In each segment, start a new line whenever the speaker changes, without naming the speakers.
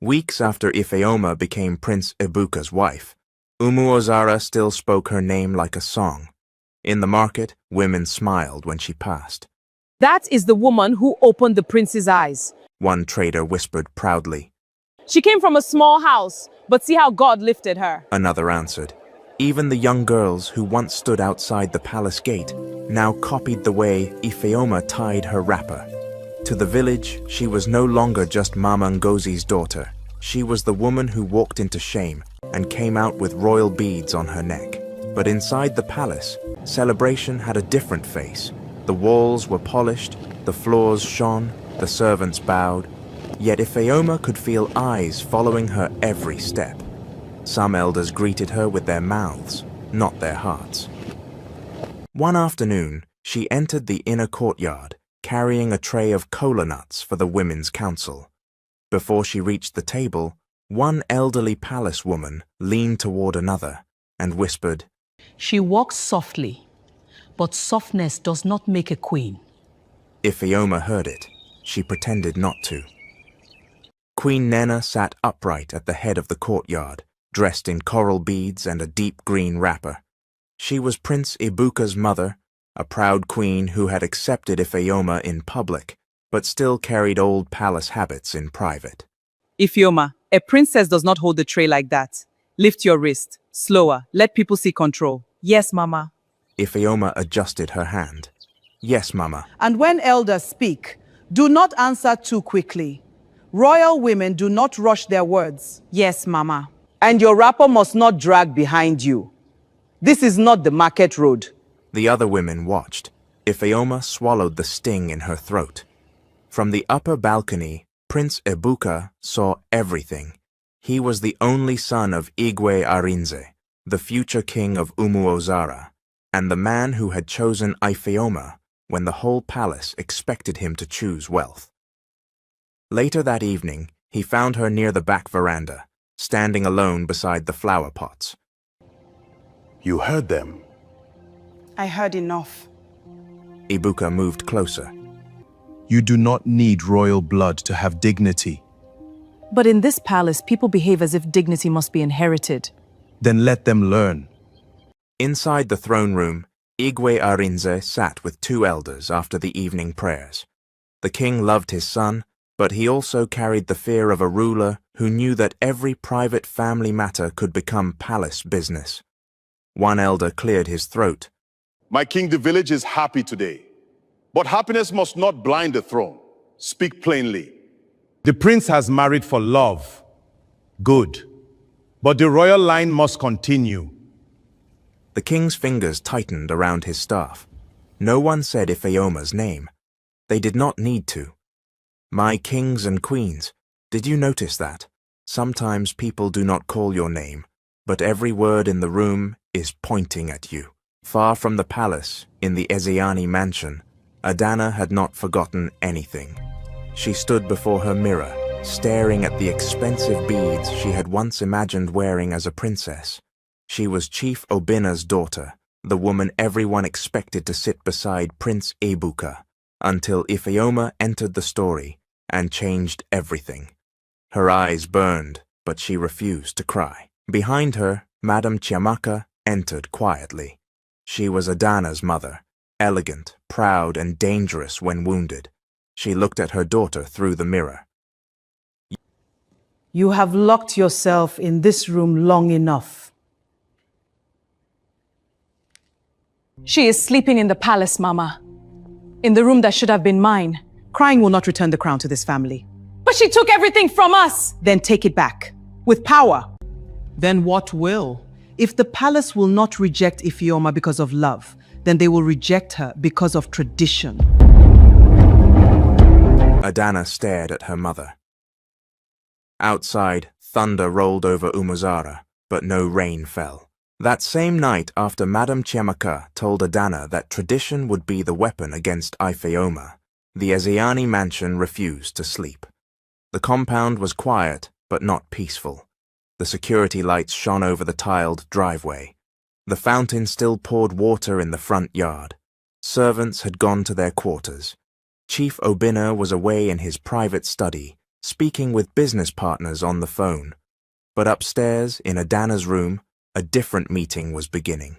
Weeks after Ifeoma became Prince Ibuka's wife, Umuozara still spoke her name like a song. In the market, women smiled when she passed.
That is the woman who opened the prince's eyes,
one trader whispered proudly.
She came from a small house, but see how God lifted her,
another answered. Even the young girls who once stood outside the palace gate now copied the way Ifeoma tied her wrapper. To the village, she was no longer just Mama Ngozi's daughter. She was the woman who walked into shame and came out with royal beads on her neck. But inside the palace, celebration had a different face. The walls were polished, the floors shone, the servants bowed. Yet Ifeoma could feel eyes following her every step. Some elders greeted her with their mouths, not their hearts. One afternoon, she entered the inner courtyard, carrying a tray of kola nuts for the women's council. Before she reached the table, one elderly palace woman leaned toward another and whispered,
"She walks softly, but softness does not make a queen."
Ifeoma heard it. She pretended not to. Queen Nena sat upright at the head of the courtyard, dressed in coral beads and a deep green wrapper. She was Prince Ibuka's mother, a proud queen who had accepted Ifeoma in public, but still carried old palace habits in private.
Ifeoma, a princess does not hold the tray like that. Lift your wrist. Slower. Let people see control. Yes, Mama.
Ifeoma adjusted her hand. Yes, Mama.
And when elders speak, do not answer too quickly. Royal women do not rush their words.
Yes, Mama.
And your wrapper must not drag behind you. This is not the market road.
The other women watched. Ifeoma swallowed the sting in her throat. From the upper balcony, Prince Ibuka saw everything. He was the only son of Igwe Arinze, the future king of Umuozara, and the man who had chosen Ifeoma when the whole palace expected him to choose wealth. Later that evening, he found her near the back veranda, standing alone beside the flower pots.
You heard them.
I heard enough.
Ibuka moved closer.
You do not need royal blood to have dignity.
But in this palace, people behave as if dignity must be inherited.
Then let them learn.
Inside the throne room, Igwe Arinze sat with two elders after the evening prayers. The king loved his son, but he also carried the fear of a ruler who knew that every private family matter could become palace business. One elder cleared his throat.
My king, the village is happy today. But happiness must not blind the throne. Speak plainly.
The prince has married for love. Good. But the royal line must continue.
The king's fingers tightened around his staff. No one said Ifeoma's name. They did not need to. My kings and queens, did you notice that? Sometimes people do not call your name, but every word in the room is pointing at you. Far from the palace, in the Ezeani mansion, Adana had not forgotten anything. She stood before her mirror, staring at the expensive beads she had once imagined wearing as a princess. She was Chief Obina's daughter, the woman everyone expected to sit beside Prince Ibuka, until Ifeoma entered the story and changed everything. Her eyes burned, but she refused to cry. Behind her, Madame Chiamaka entered quietly. She was Adana's mother, elegant, proud, and dangerous when wounded. She looked at her daughter through the mirror.
You have locked yourself in this room long enough.
She is sleeping in the palace, Mama. In the room that should have been mine.
Crying will not return the crown to this family.
But she took everything from us!
Then take it back. With power. Then what will? If the palace will not reject Ifeoma because of love, then they will reject her because of tradition.
Adana stared at her mother. Outside, thunder rolled over Umuzara, but no rain fell. That same night, after Madame Chiamaka told Adana that tradition would be the weapon against Ifeoma, the Ezeani mansion refused to sleep. The compound was quiet, but not peaceful. The security lights shone over the tiled driveway. The fountain still poured water in the front yard. Servants had gone to their quarters. Chief Obina was away in his private study, speaking with business partners on the phone. But upstairs, in Adana's room, a different meeting was beginning.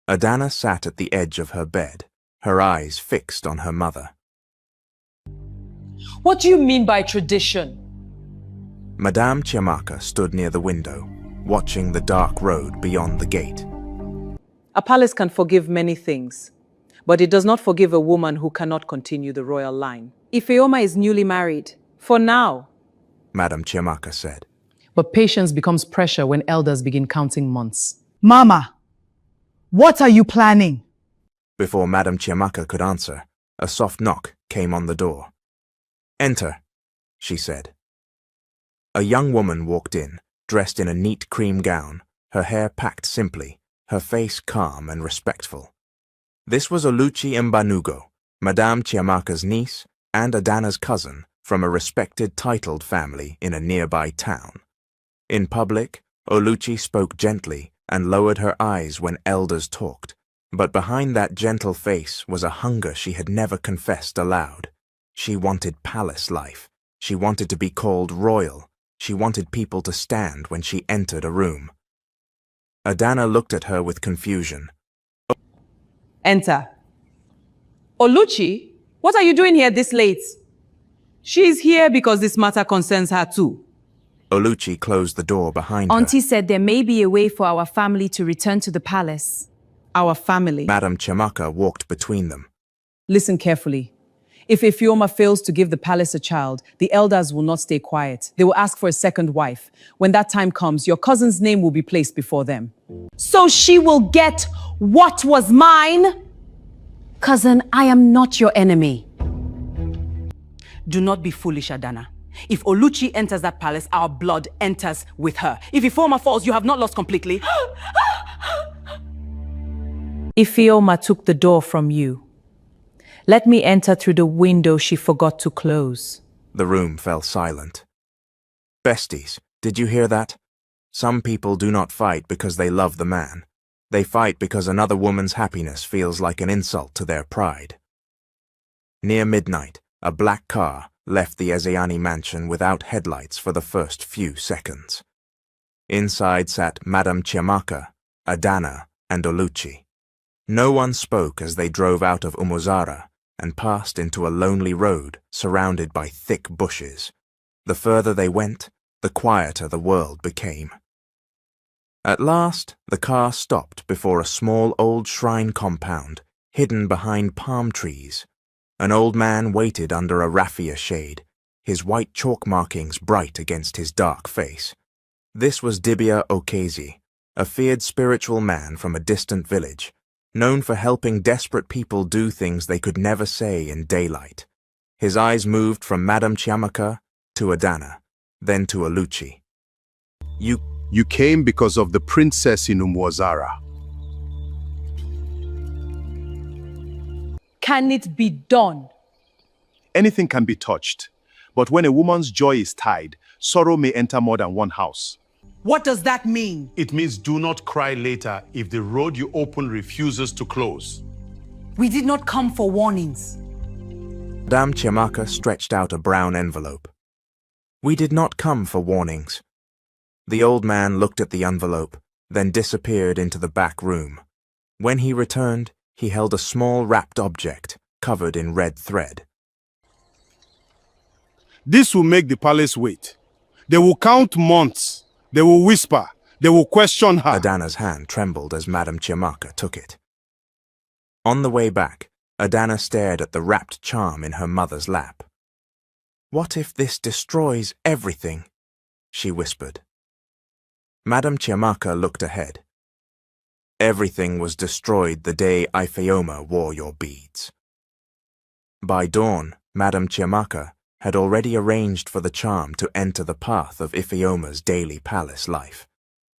Adana sat at the edge of her bed, her eyes fixed on her mother.
What do you mean by tradition?
Madame Chiamaka stood near the window, watching the dark road beyond the gate.
A palace can forgive many things, but it does not forgive a woman who cannot continue the royal line. Ifeoma is newly married. For now,
Madame Chiamaka said.
But patience becomes pressure when elders begin counting months.
Mama, what are you planning?
Before Madame Chiamaka could answer, a soft knock came on the door. Enter, she said. A young woman walked in, dressed in a neat cream gown, her hair packed simply, her face calm and respectful. This was Oluchi Mbanugo, Madame Chiamaka's niece and Adana's cousin from a respected titled family in a nearby town. In public, Oluchi spoke gently and lowered her eyes when elders talked, but behind that gentle face was a hunger she had never confessed aloud. She wanted palace life. She wanted to be called royal. She wanted people to stand when she entered a room. Adana looked at her with confusion.
enter. Oluchi, what are you doing here this late? She is here because this matter concerns her too.
Oluchi closed the door behind her.
Auntie said there may be a way for our family to return to the palace.
Our family.
Madame Chiamaka walked between them.
Listen carefully. If Ifeoma fails to give the palace a child, the elders will not stay quiet. They will ask for a second wife. When that time comes, your cousin's name will be placed before them.
So she will get what was mine? Cousin, I am not your enemy.
Do not be foolish, Adana. If Oluchi enters that palace, our blood enters with her. If Ifeoma falls, you have not lost completely.
Ifeoma took the door from you. Let me enter through the window she forgot to close.
The room fell silent. Besties, did you hear that? Some people do not fight because they love the man. They fight because another woman's happiness feels like an insult to their pride. Near midnight, a black car left the Ezeani mansion without headlights for the first few seconds. Inside sat Madame Chiamaka, Adana, and Oluchi. No one spoke as they drove out of Umuzara and passed into a lonely road surrounded by thick bushes. The further they went, the quieter the world became. At last, the car stopped before a small old shrine compound, hidden behind palm trees. An old man waited under a raffia shade, his white chalk markings bright against his dark face. This was Dibia Okezi, a feared spiritual man from a distant village, known for helping desperate people do things they could never say in daylight. His eyes moved from Madame Chiamaka to Adana, then to Oluchi.
You came because of the princess in Umwazara.
Can it be done?
Anything can be touched, but when a woman's joy is tied, sorrow may enter more than one house.
What does that mean?
It means do not cry later if the road you open refuses to close.
We did not come for warnings.
Madame Chiamaka stretched out a brown envelope. We did not come for warnings. The old man looked at the envelope, then disappeared into the back room. When he returned, he held a small wrapped object covered in red thread.
This will make the palace wait. They will count months. They will whisper. They will question her.
Adana's hand trembled as Madame Chiamaka took it. On the way back, Adana stared at the wrapped charm in her mother's lap. What if this destroys everything? She whispered. Madame Chiamaka looked ahead. Everything was destroyed the day Ifeoma wore your beads. By dawn, Madame Chiamaka had already arranged for the charm to enter the path of Ifeoma's daily palace life.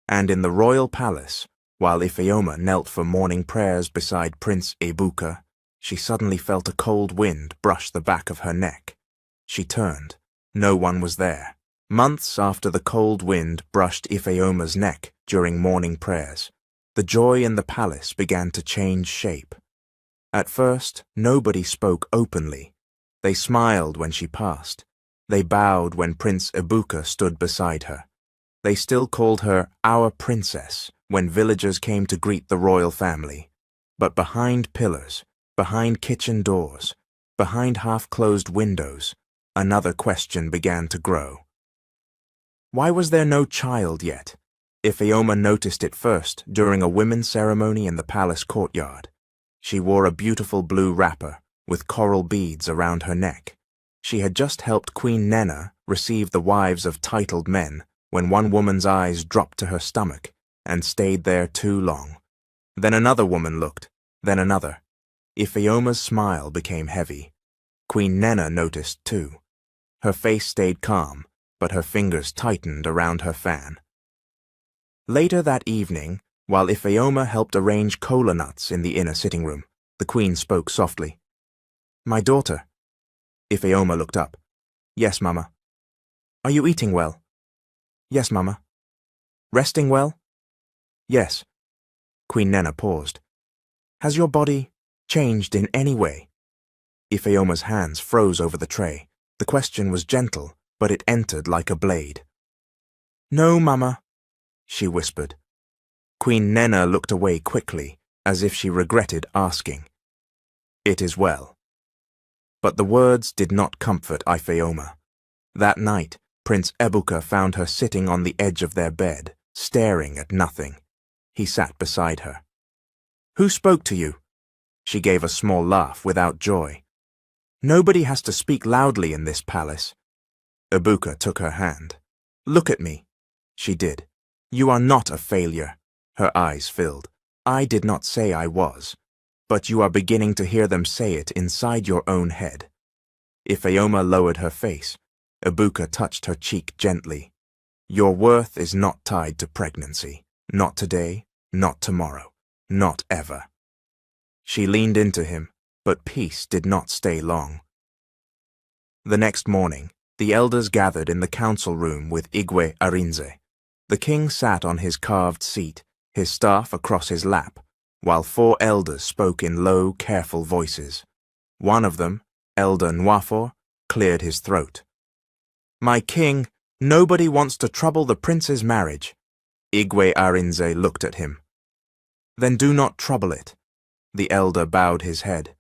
And in the royal palace, while Ifeoma knelt for morning prayers beside Prince Ebuka, she suddenly felt a cold wind brush the back of her neck. She turned. No one was there. Months after the cold wind brushed Ifeoma's neck during morning prayers, the joy in the palace began to change shape. At first, nobody spoke openly. They smiled when she passed. They bowed when Prince Ebuka stood beside her. They still called her our princess when villagers came to greet the royal family. But behind pillars, behind kitchen doors, behind half-closed windows, another question began to grow. Why was there no child yet? Ifeoma noticed it first during a women's ceremony in the palace courtyard. She wore a beautiful blue wrapper with coral beads around her neck. She had just helped Queen Nena receive the wives of titled men when one woman's eyes dropped to her stomach and stayed there too long. Then another woman looked, then another. Ifeoma's smile became heavy. Queen Nena noticed too. Her face stayed calm, but her fingers tightened around her fan. Later that evening, while Ifeoma helped arrange kola nuts in the inner sitting room, the queen spoke softly. "My daughter." Ifeoma looked up. "Yes, Mama." "Are you eating well?" "Yes, Mama." "Resting well?" "Yes." Queen Nena paused. "Has your body changed in any way?" Ifeoma's hands froze over the tray. The question was gentle, but it entered like a blade. "No, Mama," she whispered. Queen Nena looked away quickly, as if she regretted asking. "It is well." But the words did not comfort Ifeoma. That night, Prince Ebuka found her sitting on the edge of their bed, staring at nothing. He sat beside her. "Who spoke to you?" She gave a small laugh without joy. "Nobody has to speak loudly in this palace." Ebuka took her hand. "Look at me." She did. "You are not a failure." Her eyes filled. "I did not say I was. But you are beginning to hear them say it inside your own head." Ifeoma lowered her face. Ebuka touched her cheek gently. "Your worth is not tied to pregnancy. Not today, not tomorrow, not ever." She leaned into him, but peace did not stay long. The next morning, the elders gathered in the council room with Igwe Arinze. The king sat on his carved seat, his staff across his lap, while 4 elders spoke in low, careful voices. One of them, Elder Nwafor, cleared his throat. "My king, nobody wants to trouble the prince's marriage." Igwe Arinze looked at him. "Then do not trouble it." The elder bowed his head.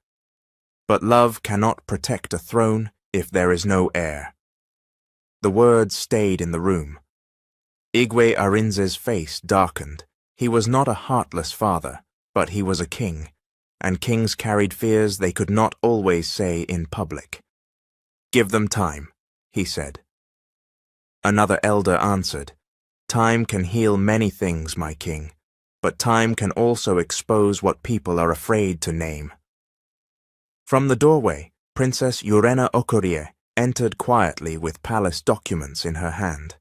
"But love cannot protect a throne if there is no heir." The words stayed in the room. Igwe Arinze's face darkened. He was not a heartless father, but he was a king, and kings carried fears they could not always say in public. "Give them time," he said. Another elder answered, "Time can heal many things, my king, but time can also expose what people are afraid to name." From the doorway, Princess Urena Okorie entered quietly with palace documents in her hand.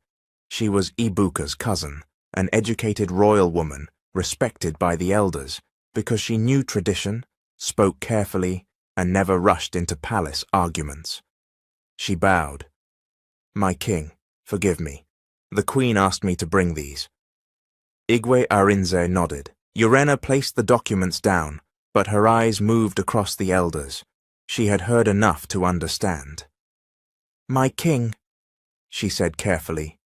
She was Ibuka's cousin, an educated royal woman, respected by the elders, because she knew tradition, spoke carefully, and never rushed into palace arguments. She bowed. "My king, forgive me. The queen asked me to bring these." Igwe Arinze nodded. Urena placed the documents down, but her eyes moved across the elders. She had heard enough to understand. "My king," she said carefully,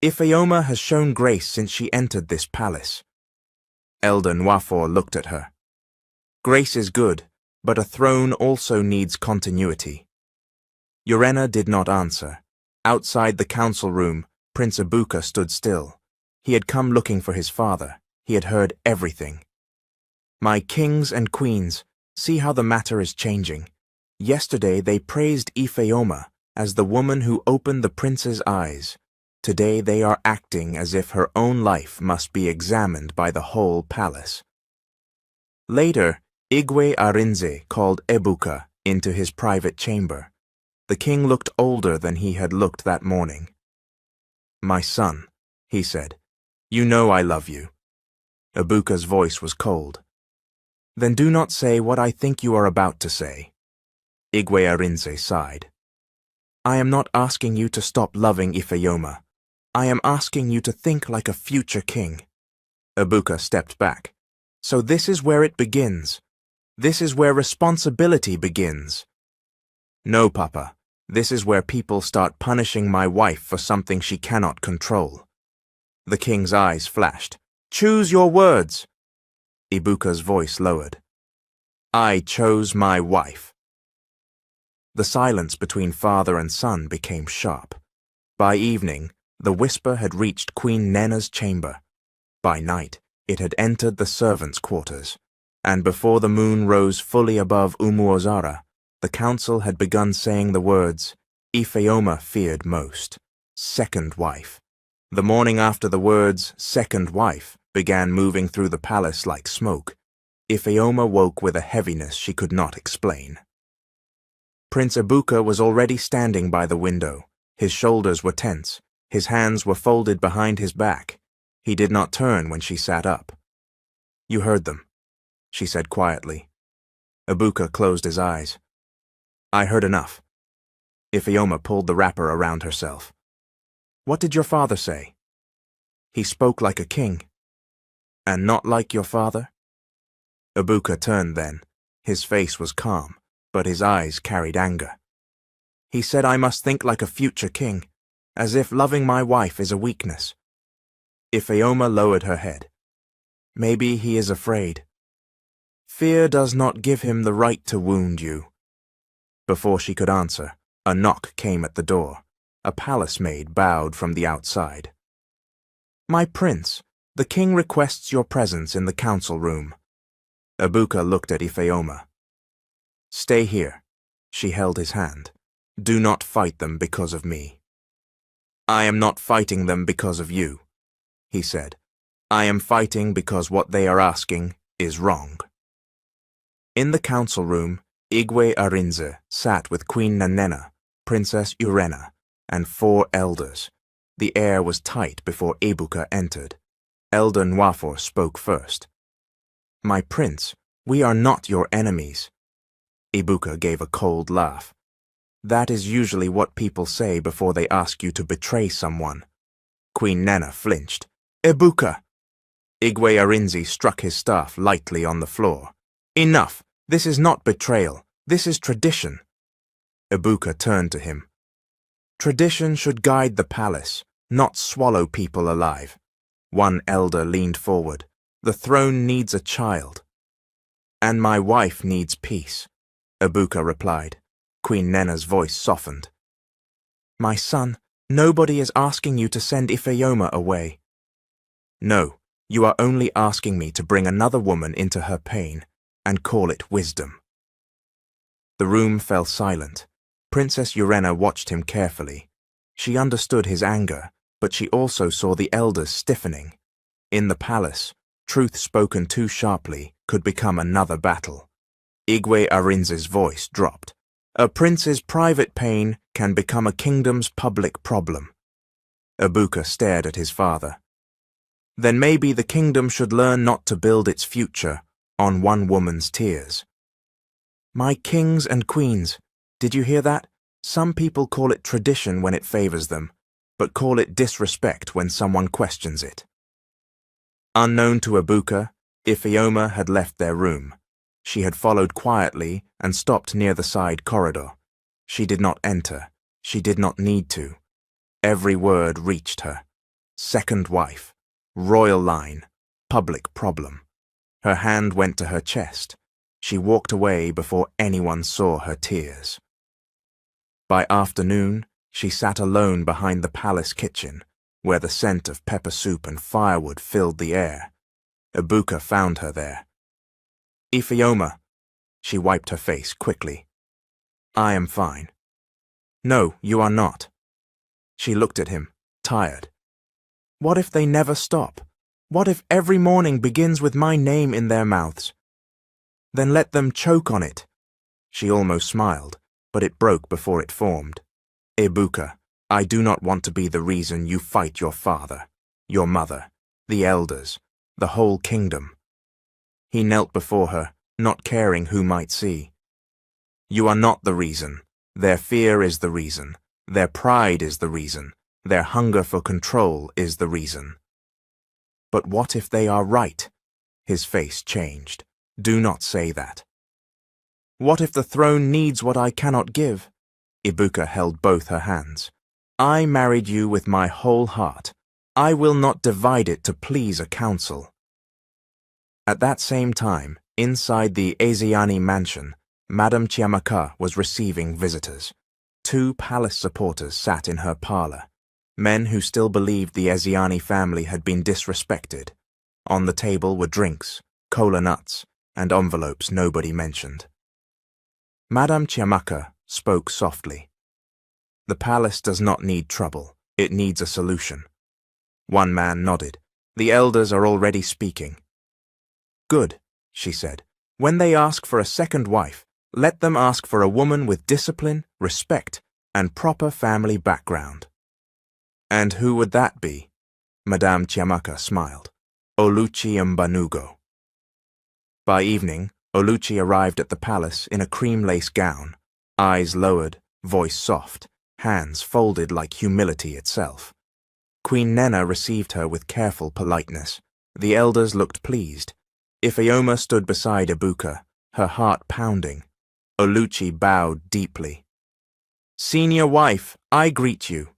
"Ifeoma has shown grace since she entered this palace." Elder Nwafor looked at her. "Grace is good, but a throne also needs continuity." Urena did not answer. Outside the council room, Prince Ebuka stood still. He had come looking for his father. He had heard everything. "My kings and queens, see how the matter is changing. Yesterday they praised Ifeoma as the woman who opened the prince's eyes. Today they are acting as if her own life must be examined by the whole palace." Later, Igwe Arinze called Ebuka into his private chamber. The king looked older than he had looked that morning. "My son," he said, "you know I love you." Ebuka's voice was cold. "Then do not say what I think you are about to say." Igwe Arinze sighed. "I am not asking you to stop loving Ifeoma. I am asking you to think like a future king." Ebuka stepped back. "So this is where it begins. This is where responsibility begins." "No, Papa. This is where people start punishing my wife for something she cannot control. The king's eyes flashed. Choose your words. Ibuka's voice lowered. I chose my wife. The silence between father and son became sharp. By evening, the whisper had reached Queen Nena's chamber. By night, it had entered the servants' quarters. And before the moon rose fully above Umuozara, the council had begun saying the words Ifeoma feared most, second wife. The morning after the words second wife began moving through the palace like smoke, Ifeoma woke with a heaviness she could not explain. Prince Ibuka was already standing by the window. His shoulders were tense, his hands were folded behind his back. He did not turn when she sat up. You heard them, she said quietly. Ibuka closed his eyes. I heard enough. Ifeoma pulled the wrapper around herself. What did your father say? He spoke like a king. And not like your father? Ibuka turned then. His face was calm, but his eyes carried anger. He said I must think like a future king, as if loving my wife is a weakness. Ifeoma lowered her head. Maybe he is afraid. Fear does not give him the right to wound you. Before she could answer, a knock came at the door. A palace maid bowed from the outside. My prince, the king requests your presence in the council room. Ibuka looked at Ifeoma. Stay here. She held his hand. Do not fight them because of me. I am not fighting them because of you, he said. I am fighting because what they are asking is wrong. In the council room, Igwe Arinze sat with Queen Nanena, Princess Urena, and 4 elders. The air was tight before Ibuka entered. Elder Nwafor spoke first. My prince, we are not your enemies. Ibuka gave a cold laugh. That is usually what people say before they ask you to betray someone. Queen Nana flinched. Ibuka! Igwe Arinze struck his staff lightly on the floor. Enough! This is not betrayal. This is tradition. Ibuka turned to him. Tradition should guide the palace, not swallow people alive. One elder leaned forward. The throne needs a child. And my wife needs peace, Ibuka replied. Queen Nena's voice softened. My son, nobody is asking you to send Ifeoma away. No, you are only asking me to bring another woman into her pain and call it wisdom. The room fell silent. Princess Urena watched him carefully. She understood his anger, but she also saw the elders stiffening. In the palace, truth spoken too sharply could become another battle. Igwe Arinze's voice dropped. A prince's private pain can become a kingdom's public problem. Ibuka stared at his father. Then maybe the kingdom should learn not to build its future on one woman's tears. My kings and queens, did you hear that? Some people call it tradition when it favors them, but call it disrespect when someone questions it. Unknown to Ibuka, Ifeoma had left their room. She had followed quietly and stopped near the side corridor. She did not enter. She did not need to. Every word reached her. Second wife, royal line, public problem. Her hand went to her chest. She walked away before anyone saw her tears. By afternoon, she sat alone behind the palace kitchen, where the scent of pepper soup and firewood filled the air. Ibuka found her there. Ifeoma. She wiped her face quickly. I am fine. No, you are not. She looked at him, tired. What if they never stop? What if every morning begins with my name in their mouths? Then let them choke on it. She almost smiled, but it broke before it formed. Ibuka, I do not want to be the reason you fight your father, your mother, the elders, the whole kingdom. He knelt before her, not caring who might see. You are not the reason. Their fear is the reason. Their pride is the reason. Their hunger for control is the reason. But what if they are right? His face changed. Do not say that. What if the throne needs what I cannot give? Ibuka held both her hands. I married you with my whole heart. I will not divide it to please a council. At that same time, inside the Ezeani mansion, Madame Chiamaka was receiving visitors. 2 palace supporters sat in her parlor, men who still believed the Ezeani family had been disrespected. On the table were drinks, cola nuts, and envelopes nobody mentioned. Madame Chiamaka spoke softly. The palace does not need trouble, it needs a solution. One man nodded. The elders are already speaking. Good, she said. When they ask for a second wife, let them ask for a woman with discipline, respect, and proper family background. And who would that be? Madame Chiamaka smiled. Oluchi Mbanugo. By evening, Oluchi arrived at the palace in a cream lace gown, eyes lowered, voice soft, hands folded like humility itself. Queen Nena received her with careful politeness. The elders looked pleased. Ifeoma stood beside Ibuka, her heart pounding. Oluchi bowed deeply. Senior wife, I greet you.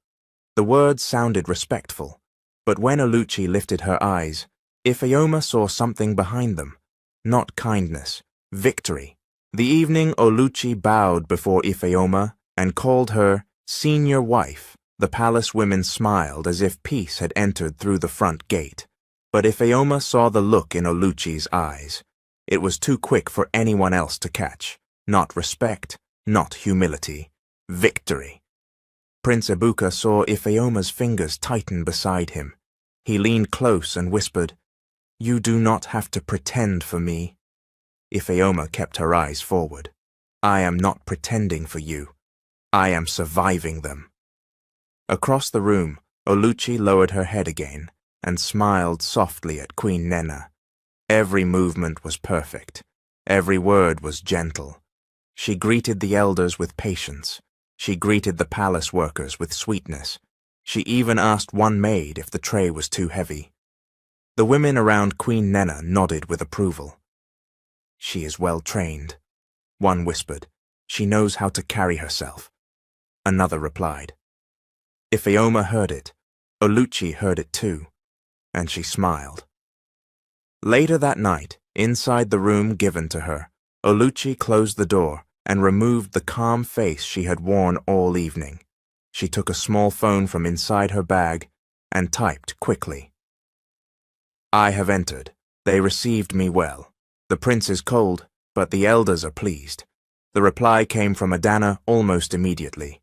The words sounded respectful, but when Oluchi lifted her eyes, Ifeoma saw something behind them. Not kindness, victory. The evening Oluchi bowed before Ifeoma and called her senior wife. The palace women smiled as if peace had entered through the front gate. But Ifeoma saw the look in Oluchi's eyes. It was too quick for anyone else to catch. Not respect, not humility. Victory. Prince Ibuka saw Ifeoma's fingers tighten beside him. He leaned close and whispered, You do not have to pretend for me. Ifeoma kept her eyes forward. I am not pretending for you. I am surviving them. Across the room, Oluchi lowered her head again and smiled softly at Queen Nena. Every movement was perfect. Every word was gentle. She greeted the elders with patience. She greeted the palace workers with sweetness. She even asked one maid if the tray was too heavy. The women around Queen Nena nodded with approval. She is well trained. One whispered, She knows how to carry herself. Another replied. Ifeoma heard it. Oluchi heard it too, and she smiled. Later that night, inside the room given to her, Oluchi closed the door and removed the calm face she had worn all evening. She took a small phone from inside her bag and typed quickly. I have entered. They received me well. The prince is cold, but the elders are pleased. The reply came from Adana almost immediately.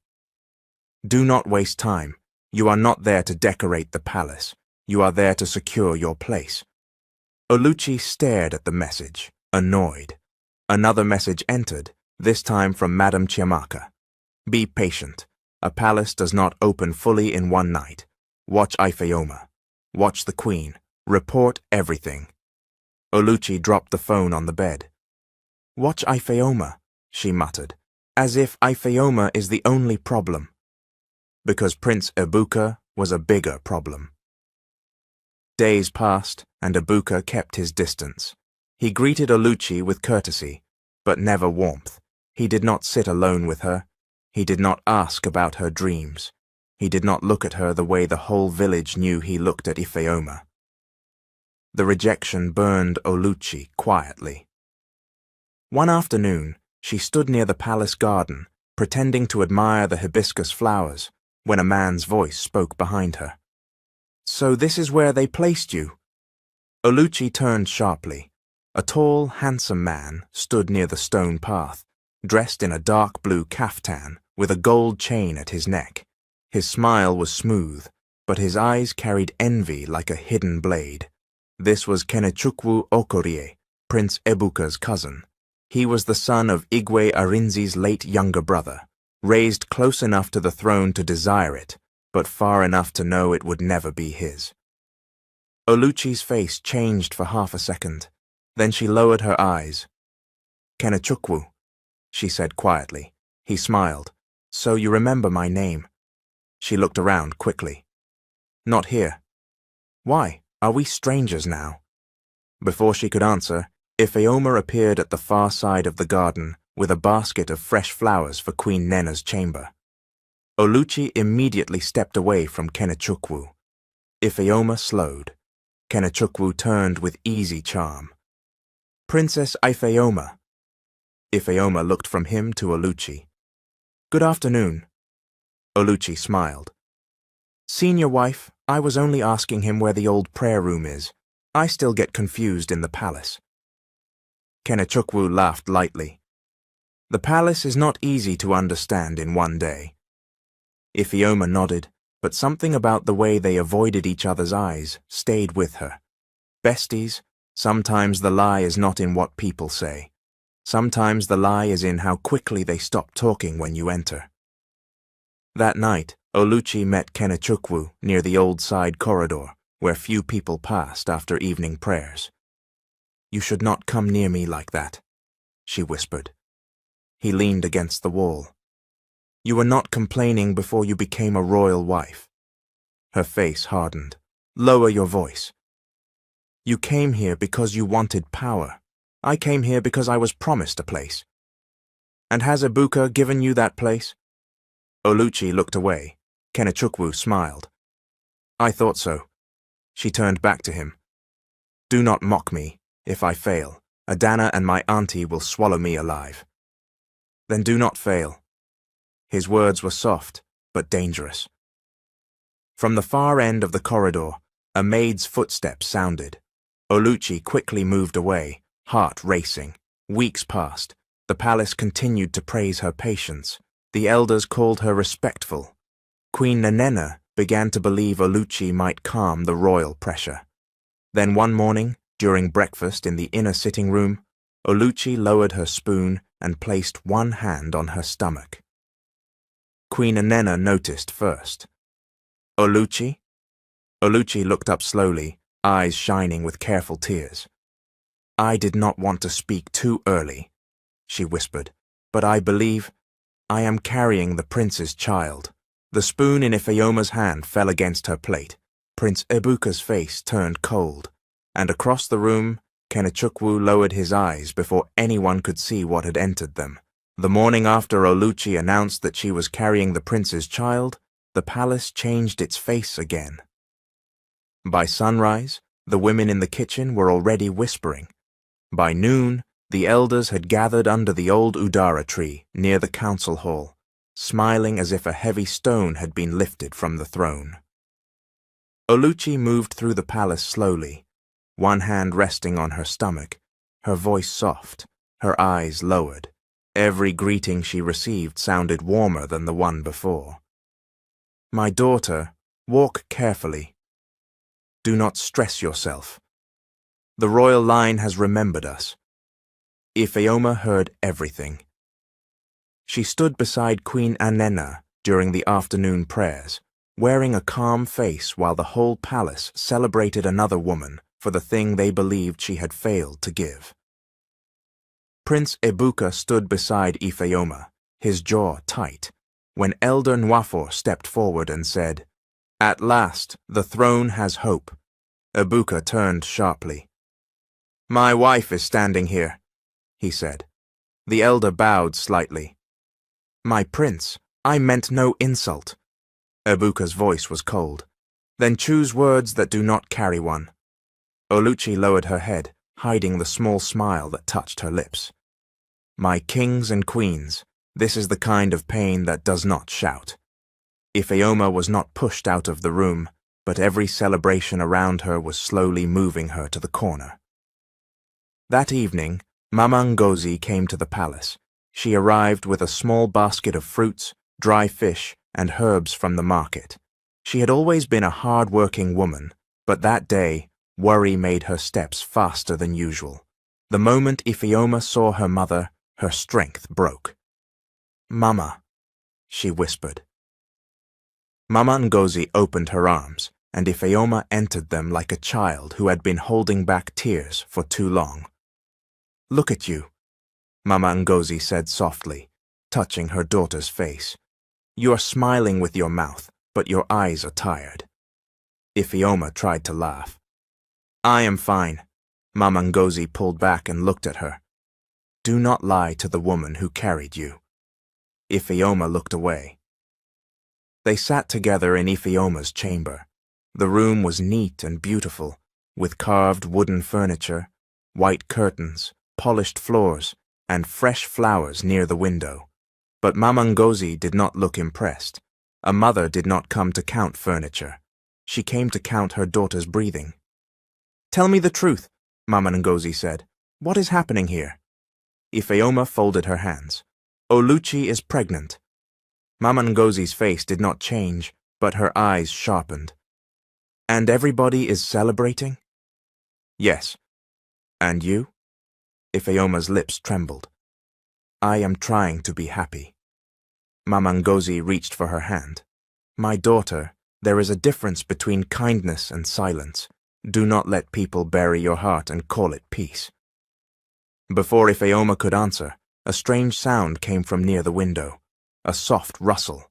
Do not waste time. You are not there to decorate the palace. You are there to secure your place. Oluchi stared at the message, annoyed. Another message entered, this time from Madame Chiamaka. Be patient. A palace does not open fully in one night. Watch Ifeoma. Watch the queen. Report everything. Oluchi dropped the phone on the bed. Watch Ifeoma, she muttered, as if Ifeoma is the only problem. Because Prince Ibuka was a bigger problem. Days passed, and Ibuka kept his distance. He greeted Oluchi with courtesy, but never warmth. He did not sit alone with her. He did not ask about her dreams. He did not look at her the way the whole village knew he looked at Ifeoma. The rejection burned Oluchi quietly. One afternoon, she stood near the palace garden, pretending to admire the hibiscus flowers, when a man's voice spoke behind her. So this is where they placed you? Oluchi turned sharply. A tall, handsome man stood near the stone path, dressed in a dark blue kaftan with a gold chain at his neck. His smile was smooth, but his eyes carried envy like a hidden blade. This was Kenechukwu Okorie, Prince Ibuka's cousin. He was the son of Igwe Arinzi's late younger brother, raised close enough to the throne to desire it, but far enough to know it would never be his. Oluchi's face changed for half a second. Then she lowered her eyes. Kenechukwu, she said quietly. He smiled. So you remember my name? She looked around quickly. Not here. Why? Are we strangers now? Before she could answer, Ifeoma appeared at the far side of the garden with a basket of fresh flowers for Queen Nena's chamber. Oluchi immediately stepped away from Kenechukwu. Ifeoma slowed. Kenechukwu turned with easy charm. "Princess Ifeoma." Ifeoma looked from him to Oluchi. "Good afternoon." Oluchi smiled. "Senior wife, I was only asking him where the old prayer room is. I still get confused in the palace." Kenechukwu laughed lightly. "The palace is not easy to understand in one day." Ifeoma nodded, but something about the way they avoided each other's eyes stayed with her. Besties, sometimes the lie is not in what people say. Sometimes the lie is in how quickly they stop talking when you enter. That night, Oluchi met Kenechukwu near the old side corridor, where few people passed after evening prayers. "You should not come near me like that," she whispered. He leaned against the wall. "You were not complaining before you became a royal wife." Her face hardened. "Lower your voice. You came here because you wanted power. I came here because I was promised a place." "And has Ebuka given you that place?" Oluchi looked away. Kenechukwu smiled. "I thought so." She turned back to him. "Do not mock me. If I fail, Adana and my auntie will swallow me alive." "Then do not fail." His words were soft, but dangerous. From the far end of the corridor, a maid's footsteps sounded. Oluchi quickly moved away, heart racing. Weeks passed. The palace continued to praise her patience. The elders called her respectful. Queen Nanena began to believe Oluchi might calm the royal pressure. Then one morning, during breakfast in the inner sitting room, Oluchi lowered her spoon and placed one hand on her stomach. Queen Nanena noticed first. "Oluchi?" Oluchi looked up slowly, eyes shining with careful tears. "I did not want to speak too early," she whispered, "but I believe I am carrying the prince's child." The spoon in Ifeoma's hand fell against her plate. Prince Ebuka's face turned cold, and across the room, Kenechukwu lowered his eyes before anyone could see what had entered them. The morning after Oluchi announced that she was carrying the prince's child, the palace changed its face again. By sunrise, the women in the kitchen were already whispering. By noon, the elders had gathered under the old Udara tree near the council hall, smiling as if a heavy stone had been lifted from the throne. Oluchi moved through the palace slowly, one hand resting on her stomach, her voice soft, her eyes lowered. Every greeting she received sounded warmer than the one before. "My daughter, walk carefully. Do not stress yourself. The royal line has remembered us." Ifeoma heard everything. She stood beside Queen Anena during the afternoon prayers, wearing a calm face while the whole palace celebrated another woman for the thing they believed she had failed to give. Prince Ebuka stood beside Ifeoma, his jaw tight, when Elder Nwafor stepped forward and said, "At last, the throne has hope." Ebuka turned sharply. "My wife is standing here," he said. The elder bowed slightly. "My prince, I meant no insult." Ebuka's voice was cold. "Then choose words that do not carry one." Oluchi lowered her head, hiding the small smile that touched her lips. "My kings and queens, this is the kind of pain that does not shout." Ifeoma was not pushed out of the room, but every celebration around her was slowly moving her to the corner. That evening, Mama Ngozi came to the palace. She arrived with a small basket of fruits, dry fish, and herbs from the market. She had always been a hard-working woman, but that day, worry made her steps faster than usual. The moment Ifeoma saw her mother, her strength broke. "Mama," she whispered. Mama Ngozi opened her arms, and Ifeoma entered them like a child who had been holding back tears for too long. "Look at you," Mama Ngozi said softly, touching her daughter's face. "You are smiling with your mouth, but your eyes are tired." Ifeoma tried to laugh. "I am fine." Mama Ngozi pulled back and looked at her. Do not lie to the woman who carried you. Ifeoma looked away. They sat together in Ifeoma's chamber. The room was neat and beautiful, with carved wooden furniture, white curtains, polished floors, and fresh flowers near the window. But Mama Ngozi did not look impressed. A mother did not come to count furniture. She came to count her daughter's breathing. "Tell me the truth," Mama Ngozi said. "What is happening here?" Ifeoma folded her hands. "Oluchi is pregnant." Mama Ngozi's face did not change, but her eyes sharpened. "And everybody is celebrating?" "Yes. And you?" Ifeoma's lips trembled. "I am trying to be happy." Mama Ngozi reached for her hand. "My daughter, there is a difference between kindness and silence. Do not let people bury your heart and call it peace." Before Ifeoma could answer, a strange sound came from near the window, a soft rustle.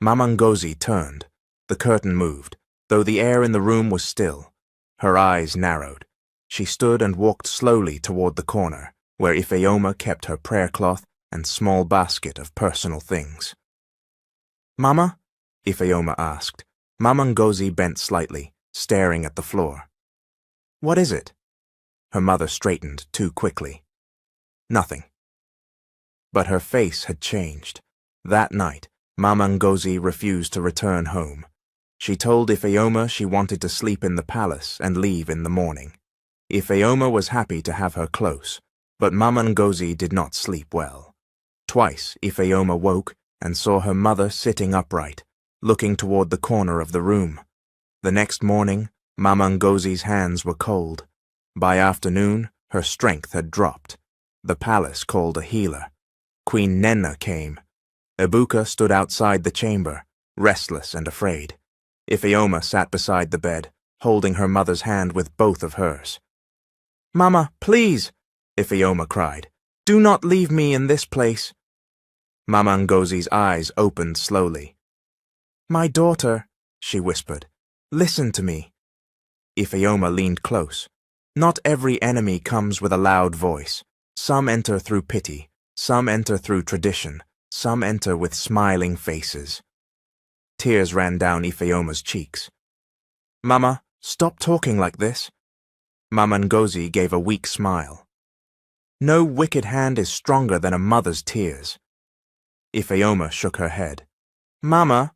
Mama Ngozi turned. The curtain moved, though the air in the room was still. Her eyes narrowed. She stood and walked slowly toward the corner, where Ifeoma kept her prayer cloth and small basket of personal things. "Mama?" Ifeoma asked. Mama Ngozi bent slightly, staring at the floor. "What is it?" Her mother straightened too quickly. "Nothing." But her face had changed. That night, Mama Ngozi refused to return home. She told Ifeoma she wanted to sleep in the palace and leave in the morning. Ifeoma was happy to have her close, but Mama Ngozi did not sleep well. Twice Ifeoma woke and saw her mother sitting upright, looking toward the corner of the room. The next morning, Mama Ngozi's hands were cold. By afternoon, her strength had dropped. The palace called a healer. Queen Nenna came. Ibuka stood outside the chamber, restless and afraid. Ifeoma sat beside the bed, holding her mother's hand with both of hers. "Mama, please," Ifeoma cried. "Do not leave me in this place." Mama Ngozi's eyes opened slowly. "My daughter," she whispered, "listen to me." Ifeoma leaned close. "Not every enemy comes with a loud voice. Some enter through pity, some enter through tradition, some enter with smiling faces." Tears ran down Ifeoma's cheeks. "Mama, stop talking like this." Mama Ngozi gave a weak smile. "No wicked hand is stronger than a mother's tears." Ifeoma shook her head. "Mama."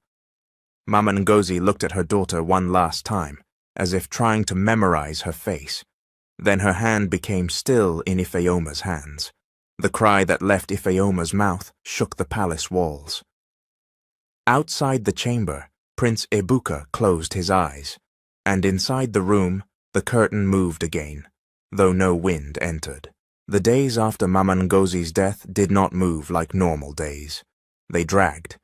Mama Ngozi looked at her daughter one last time, as if trying to memorize her face. Then her hand became still in Ifeoma's hands. The cry that left Ifeoma's mouth shook the palace walls. Outside the chamber, Prince Ibuka closed his eyes, and inside the room, the curtain moved again, though no wind entered. The days after Mama Ngozi's death did not move like normal days. They dragged.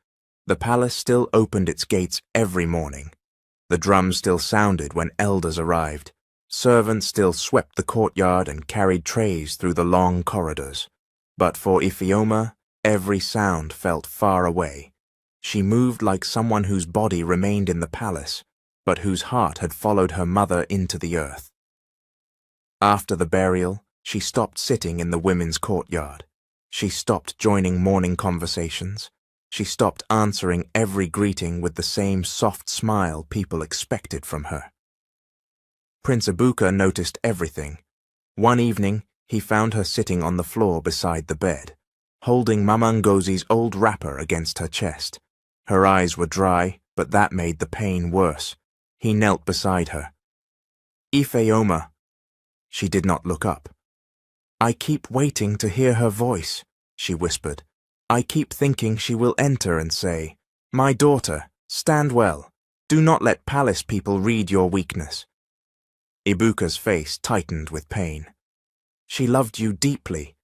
The palace still opened its gates every morning. The drums still sounded when elders arrived. Servants still swept the courtyard and carried trays through the long corridors. But for Ifeoma, every sound felt far away. She moved like someone whose body remained in the palace, but whose heart had followed her mother into the earth. After the burial, she stopped sitting in the women's courtyard. She stopped joining morning conversations. She stopped answering every greeting with the same soft smile people expected from her. Prince Ibuka noticed everything. One evening, he found her sitting on the floor beside the bed, holding Mama Ngozi's old wrapper against her chest. Her eyes were dry, but that made the pain worse. He knelt beside her. "Ifeoma." She did not look up. "I keep waiting to hear her voice," she whispered. "I keep thinking she will enter and say, 'My daughter, stand well. Do not let palace people read your weakness.'" Ibuka's face tightened with pain. "She loved you deeply."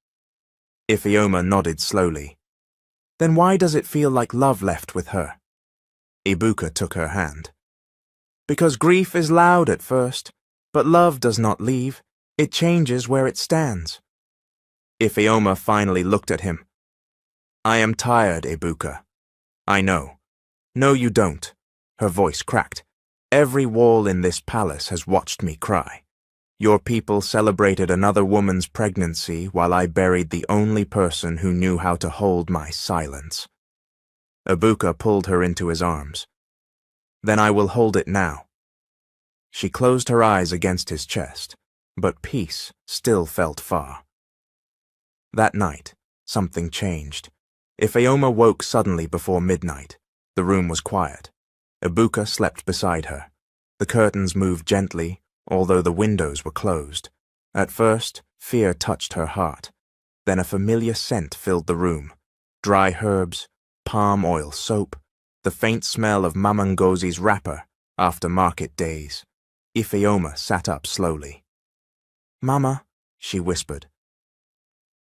Ifeoma nodded slowly. "Then why does it feel like love left with her?" Ibuka took her hand. "Because grief is loud at first, but love does not leave. It changes where it stands." Ifeoma finally looked at him. "I am tired, Ibuka." "I know." "No, you don't." Her voice cracked. "Every wall in this palace has watched me cry. Your people celebrated another woman's pregnancy while I buried the only person who knew how to hold my silence. Ibuka pulled her into his arms. Then I will hold it now. She closed her eyes against his chest, but peace still felt far. That night, something changed. Ifeoma woke suddenly before midnight. The room was quiet. Ibuka slept beside her. The curtains moved gently, although the windows were closed. At first, fear touched her heart. Then a familiar scent filled the room. Dry herbs, palm oil soap, the faint smell of Mama Ngozi's wrapper after market days. Ifeoma sat up slowly. "Mama," she whispered.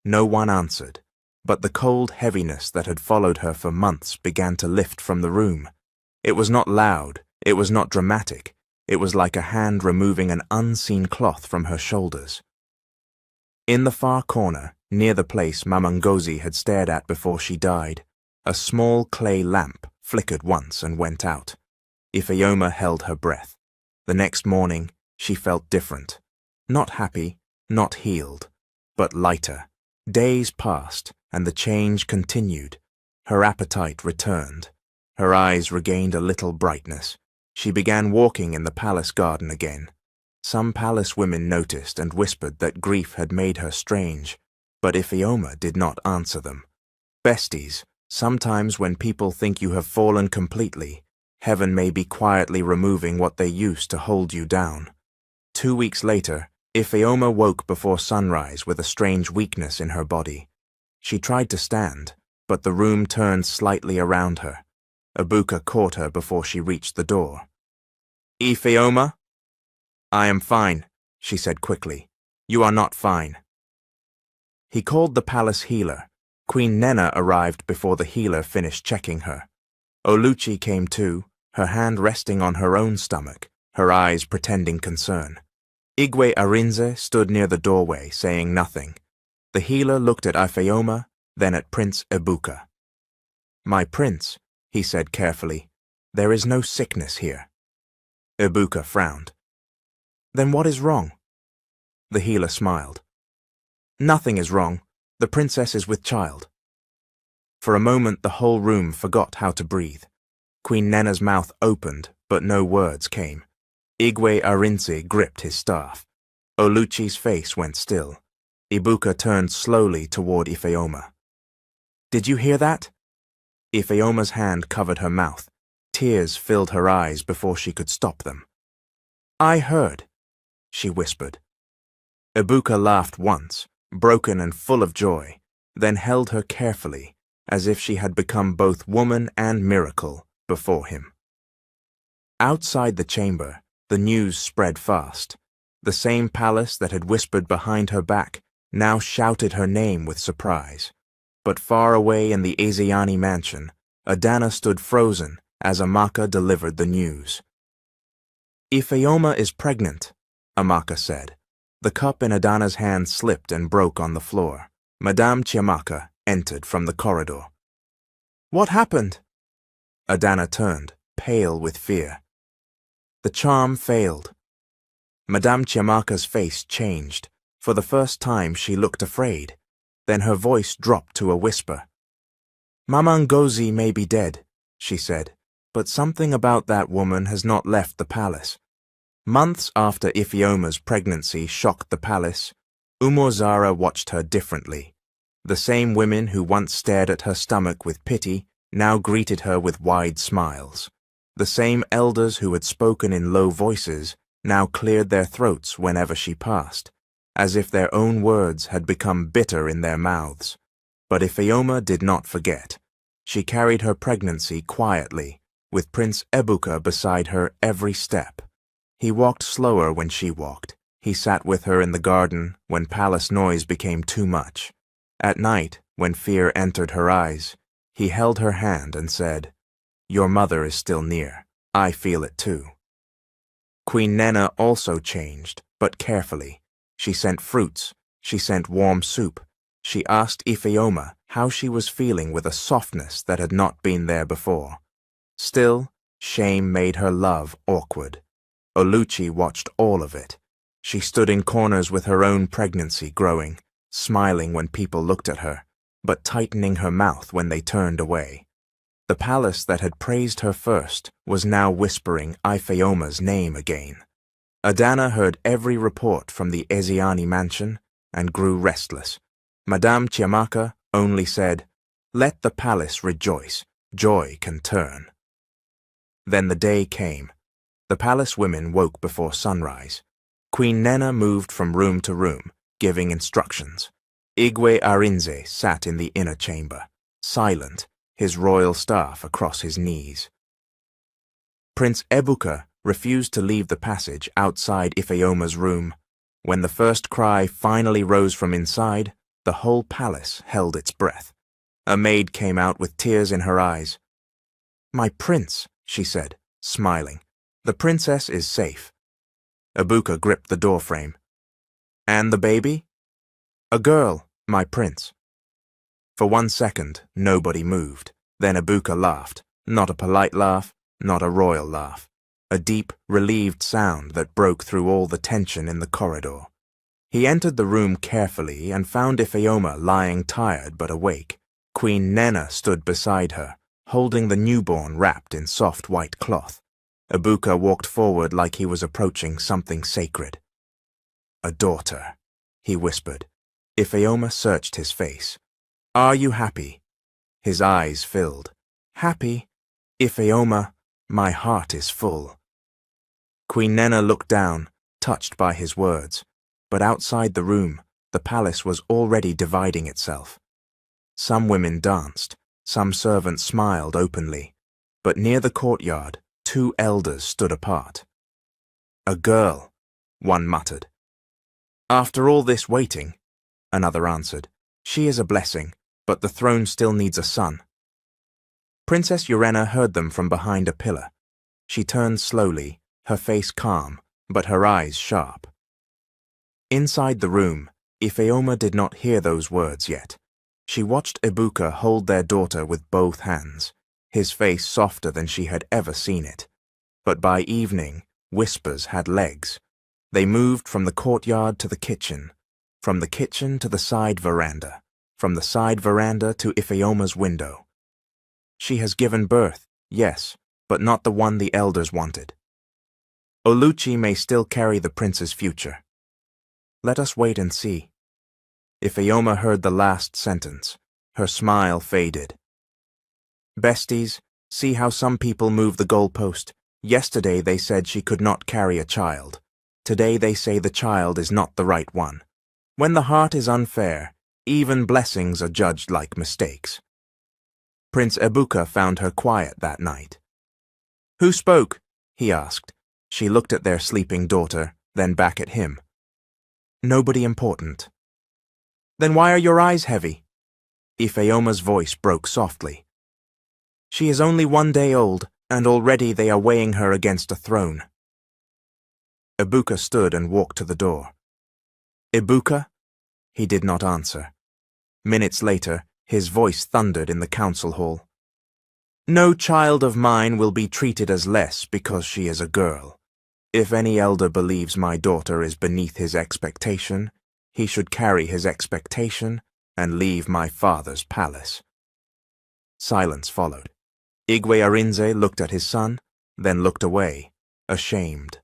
No one answered, but the cold heaviness that had followed her for months began to lift from the room. It was not loud, it was not dramatic. It was like a hand removing an unseen cloth from her shoulders. In the far corner, near the place Mama Ngozi had stared at before she died, a small clay lamp flickered once and went out. Ifeoma held her breath. The next morning, she felt different. Not happy, not healed, but lighter. Days passed, and the change continued. Her appetite returned. Her eyes regained a little brightness. She began walking in the palace garden again. Some palace women noticed and whispered that grief had made her strange, but Ifeoma did not answer them. Besties, sometimes when people think you have fallen completely, heaven may be quietly removing what they used to hold you down. 2 weeks later, Ifeoma woke before sunrise with a strange weakness in her body. She tried to stand, but the room turned slightly around her. Ibuka caught her before she reached the door. "Ifeoma?" "I am fine," she said quickly. "You are not fine." He called the palace healer. Queen Nena arrived before the healer finished checking her. Oluchi came too, her hand resting on her own stomach, her eyes pretending concern. Igwe Arinze stood near the doorway, saying nothing. The healer looked at Ifeoma, then at Prince Ibuka. "My prince," he said carefully, "there is no sickness here." Ibuka frowned. "Then what is wrong?" The healer smiled. "Nothing is wrong. The princess is with child." For a moment the whole room forgot how to breathe. Queen Nena's mouth opened, but no words came. Igwe Arinze gripped his staff. Oluchi's face went still. Ibuka turned slowly toward Ifeoma. "Did you hear that?" Ifeoma's hand covered her mouth. Tears filled her eyes before she could stop them. "I heard," she whispered. Ibuka laughed once, broken and full of joy, then held her carefully, as if she had become both woman and miracle before him. Outside the chamber, the news spread fast. The same palace that had whispered behind her back now shouted her name with surprise. But far away in the Ezeani mansion, Adana stood frozen as Amaka delivered the news. "Ifeoma is pregnant," Amaka said. The cup in Adana's hand slipped and broke on the floor. Madame Chiamaka entered from the corridor. "What happened?" Adana turned, pale with fear. The charm failed. Madame Chiamaka's face changed. For the first time she looked afraid. Then her voice dropped to a whisper. "Mama Ngozi may be dead," she said, "but something about that woman has not left the palace." Months after Ifeoma's pregnancy shocked the palace, Umozara watched her differently. The same women who once stared at her stomach with pity now greeted her with wide smiles. The same elders who had spoken in low voices now cleared their throats whenever she passed, as if their own words had become bitter in their mouths. But Ifeoma did not forget. She carried her pregnancy quietly, with Prince Ebuka beside her every step. He walked slower when she walked. He sat with her in the garden when palace noise became too much. At night, when fear entered her eyes, he held her hand and said, "Your mother is still near. I feel it too." Queen Nena also changed, but carefully. She sent fruits. She sent warm soup. She asked Ifeoma how she was feeling with a softness that had not been there before. Still, shame made her love awkward. Oluchi watched all of it. She stood in corners with her own pregnancy growing, smiling when people looked at her, but tightening her mouth when they turned away. The palace that had praised her first was now whispering Ifeoma's name again. Adana heard every report from the Eziani mansion and grew restless. Madame Chiamaka only said, "Let the palace rejoice, joy can turn." Then the day came. The palace women woke before sunrise. Queen Nena moved from room to room, giving instructions. Igwe Arinze sat in the inner chamber, silent, his royal staff across his knees. Prince Ebuka refused to leave the passage outside Ifeoma's room. When the first cry finally rose from inside, the whole palace held its breath. A maid came out with tears in her eyes. "My prince," she said, smiling. "The princess is safe." Ebuka gripped the doorframe. "And the baby?" "A girl, my prince." For 1 second, nobody moved. Then Ebuka laughed. Not a polite laugh, not a royal laugh. A deep, relieved sound that broke through all the tension in the corridor. He entered the room carefully and found Ifeoma lying tired but awake. Queen Nena stood beside her, holding the newborn wrapped in soft white cloth. Ebuka walked forward like he was approaching something sacred. "A daughter," he whispered. Ifeoma searched his face. "Are you happy?" His eyes filled. "Happy? Ifeoma, my heart is full." Queen Nena looked down, touched by his words, but outside the room, the palace was already dividing itself. Some women danced, some servants smiled openly, but near the courtyard, 2 elders stood apart. "A girl," one muttered. "After all this waiting," another answered, "she is a blessing, but the throne still needs a son." Princess Urena heard them from behind a pillar. She turned slowly, her face calm, but her eyes sharp. Inside the room, Ifeoma did not hear those words yet. She watched Ebuka hold their daughter with both hands, his face softer than she had ever seen it. But by evening, whispers had legs. They moved from the courtyard to the kitchen, from the kitchen to the side veranda, from the side veranda to Ifeoma's window. "She has given birth, yes, but not the one the elders wanted. Oluchi may still carry the prince's future. Let us wait and see." Ifeoma heard the last sentence. Her smile faded. "Besties, see how some people move the goalpost. Yesterday they said she could not carry a child. Today they say the child is not the right one. When the heart is unfair, even blessings are judged like mistakes." Prince Ebuka found her quiet that night. "Who spoke?" he asked. She looked at their sleeping daughter, then back at him. "Nobody important." "Then why are your eyes heavy?" Ifeoma's voice broke softly. "She is only 1 day old, and already they are weighing her against a throne." Ebuka stood and walked to the door. "Ebuka?" He did not answer. Minutes later, his voice thundered in the council hall. "No child of mine will be treated as less because she is a girl. If any elder believes my daughter is beneath his expectation, he should carry his expectation and leave my father's palace." Silence followed. Igwe Arinze looked at his son, then looked away, ashamed.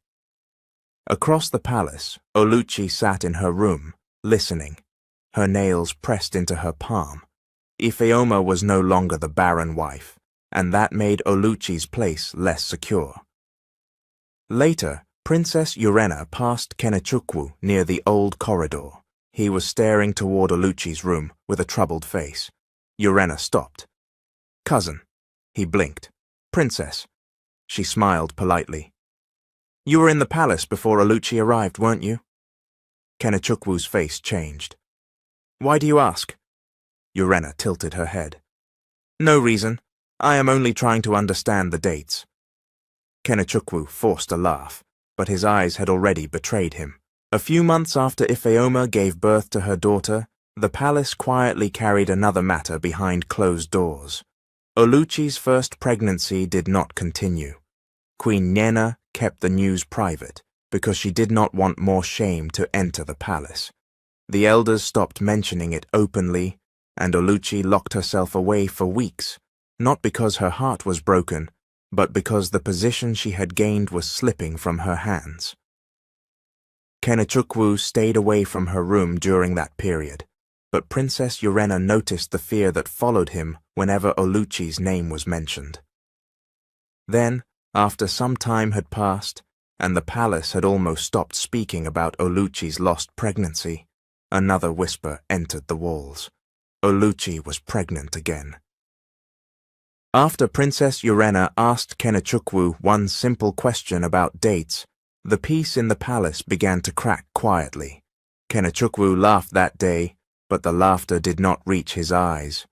Across the palace, Oluchi sat in her room, listening, her nails pressed into her palm. Ifeoma was no longer the barren wife, and that made Oluchi's place less secure. Later, Princess Urena passed Kenechukwu near the old corridor. He was staring toward Oluchi's room with a troubled face. Urena stopped. "Cousin." He blinked. "Princess." She smiled politely. "You were in the palace before Oluchi arrived, weren't you?" Kenechukwu's face changed. "Why do you ask?" Urena tilted her head. "No reason. I am only trying to understand the dates." Kenechukwu forced a laugh, but his eyes had already betrayed him. A few months after Ifeoma gave birth to her daughter, the palace quietly carried another matter behind closed doors. Oluchi's first pregnancy did not continue. Queen Nena kept the news private. because she did not want more shame to enter the palace. The elders stopped mentioning it openly, and Oluchi locked herself away for weeks, not because her heart was broken, but because the position she had gained was slipping from her hands. Kenechukwu stayed away from her room during that period, but Princess Urena noticed the fear that followed him whenever Oluchi's name was mentioned. Then, after some time had passed, and the palace had almost stopped speaking about Oluchi's lost pregnancy, another whisper entered the walls. Oluchi was pregnant again. After Princess Urena asked Kenechukwu one simple question about dates, the peace in the palace began to crack quietly. Kenechukwu laughed that day, but the laughter did not reach his eyes.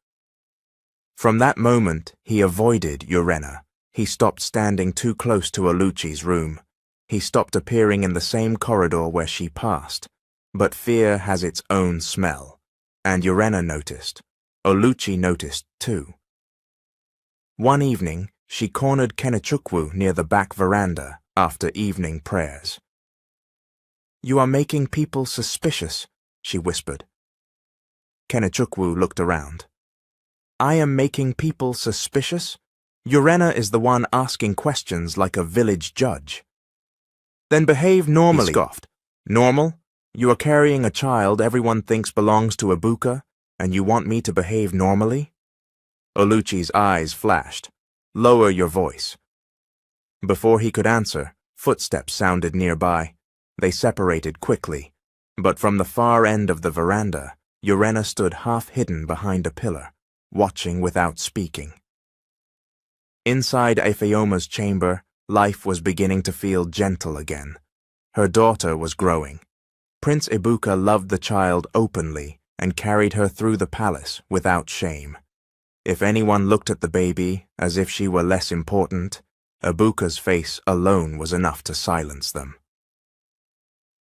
From that moment, he avoided Urena. He stopped standing too close to Oluchi's room. He stopped appearing in the same corridor where she passed. But fear has its own smell, and Urena noticed. Oluchi noticed too. One evening, she cornered Kenechukwu near the back veranda after evening prayers. "You are making people suspicious," she whispered. Kenechukwu looked around. "I am making people suspicious? Urena is the one asking questions like a village judge." "Then behave normally," he scoffed. "Normal? You are carrying a child everyone thinks belongs to Ibuka, and you want me to behave normally?" Oluchi's eyes flashed. "Lower your voice." Before he could answer, footsteps sounded nearby. They separated quickly, but from the far end of the veranda, Urena stood half-hidden behind a pillar, watching without speaking. Inside Ifeoma's chamber, life was beginning to feel gentle again. Her daughter was growing. Prince Ibuka loved the child openly and carried her through the palace without shame. If anyone looked at the baby as if she were less important, Ibuka's face alone was enough to silence them.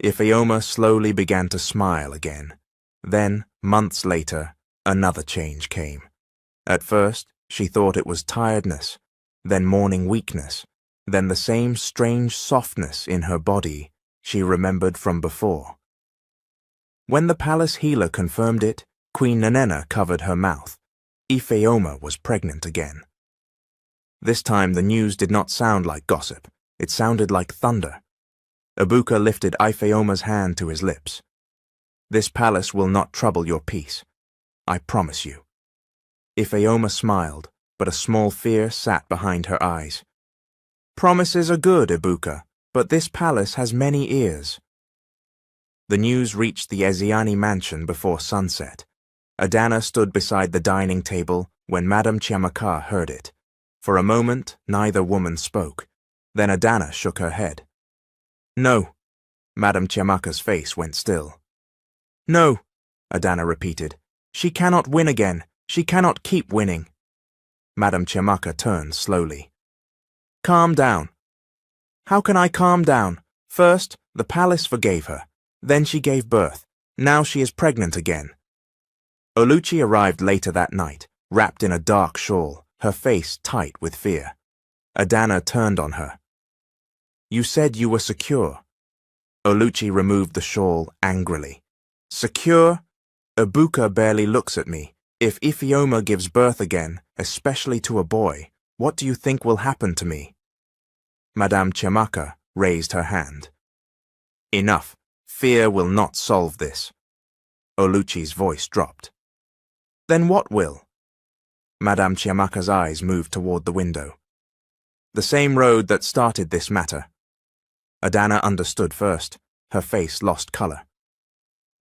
Ifeoma slowly began to smile again. Then, months later, another change came. At first, she thought it was tiredness, then morning weakness, then the same strange softness in her body she remembered from before. When the palace healer confirmed it, Queen Nanena covered her mouth. Ifeoma was pregnant again. This time the news did not sound like gossip. It sounded like thunder. Ibuka lifted Ifeoma's hand to his lips. "This palace will not trouble your peace. I promise you." Ifeoma smiled, but a small fear sat behind her eyes. "Promises are good, Ibuka, but this palace has many ears." The news reached the Eziani mansion before sunset. Adana stood beside the dining table when Madame Chiamaka heard it. For a moment, neither woman spoke. Then Adana shook her head. "No." Madame Chiamaka's face went still. "No," Adana repeated. "She cannot win again. She cannot keep winning." Madame Chiamaka turned slowly. "Calm down." "How can I calm down? First, the palace forgave her. Then she gave birth. Now she is pregnant again." Oluchi arrived later that night, wrapped in a dark shawl, her face tight with fear. Adana turned on her. "You said you were secure." Oluchi removed the shawl angrily. "Secure? Ibuka barely looks at me. If Ifeoma gives birth again, especially to a boy, what do you think will happen to me?" Madame Chiamaka raised her hand. "Enough. Fear will not solve this." Oluchi's voice dropped. "Then what will?" Madame Chiamaka's eyes moved toward the window. "The same road that started this matter." Adana understood first. Her face lost color.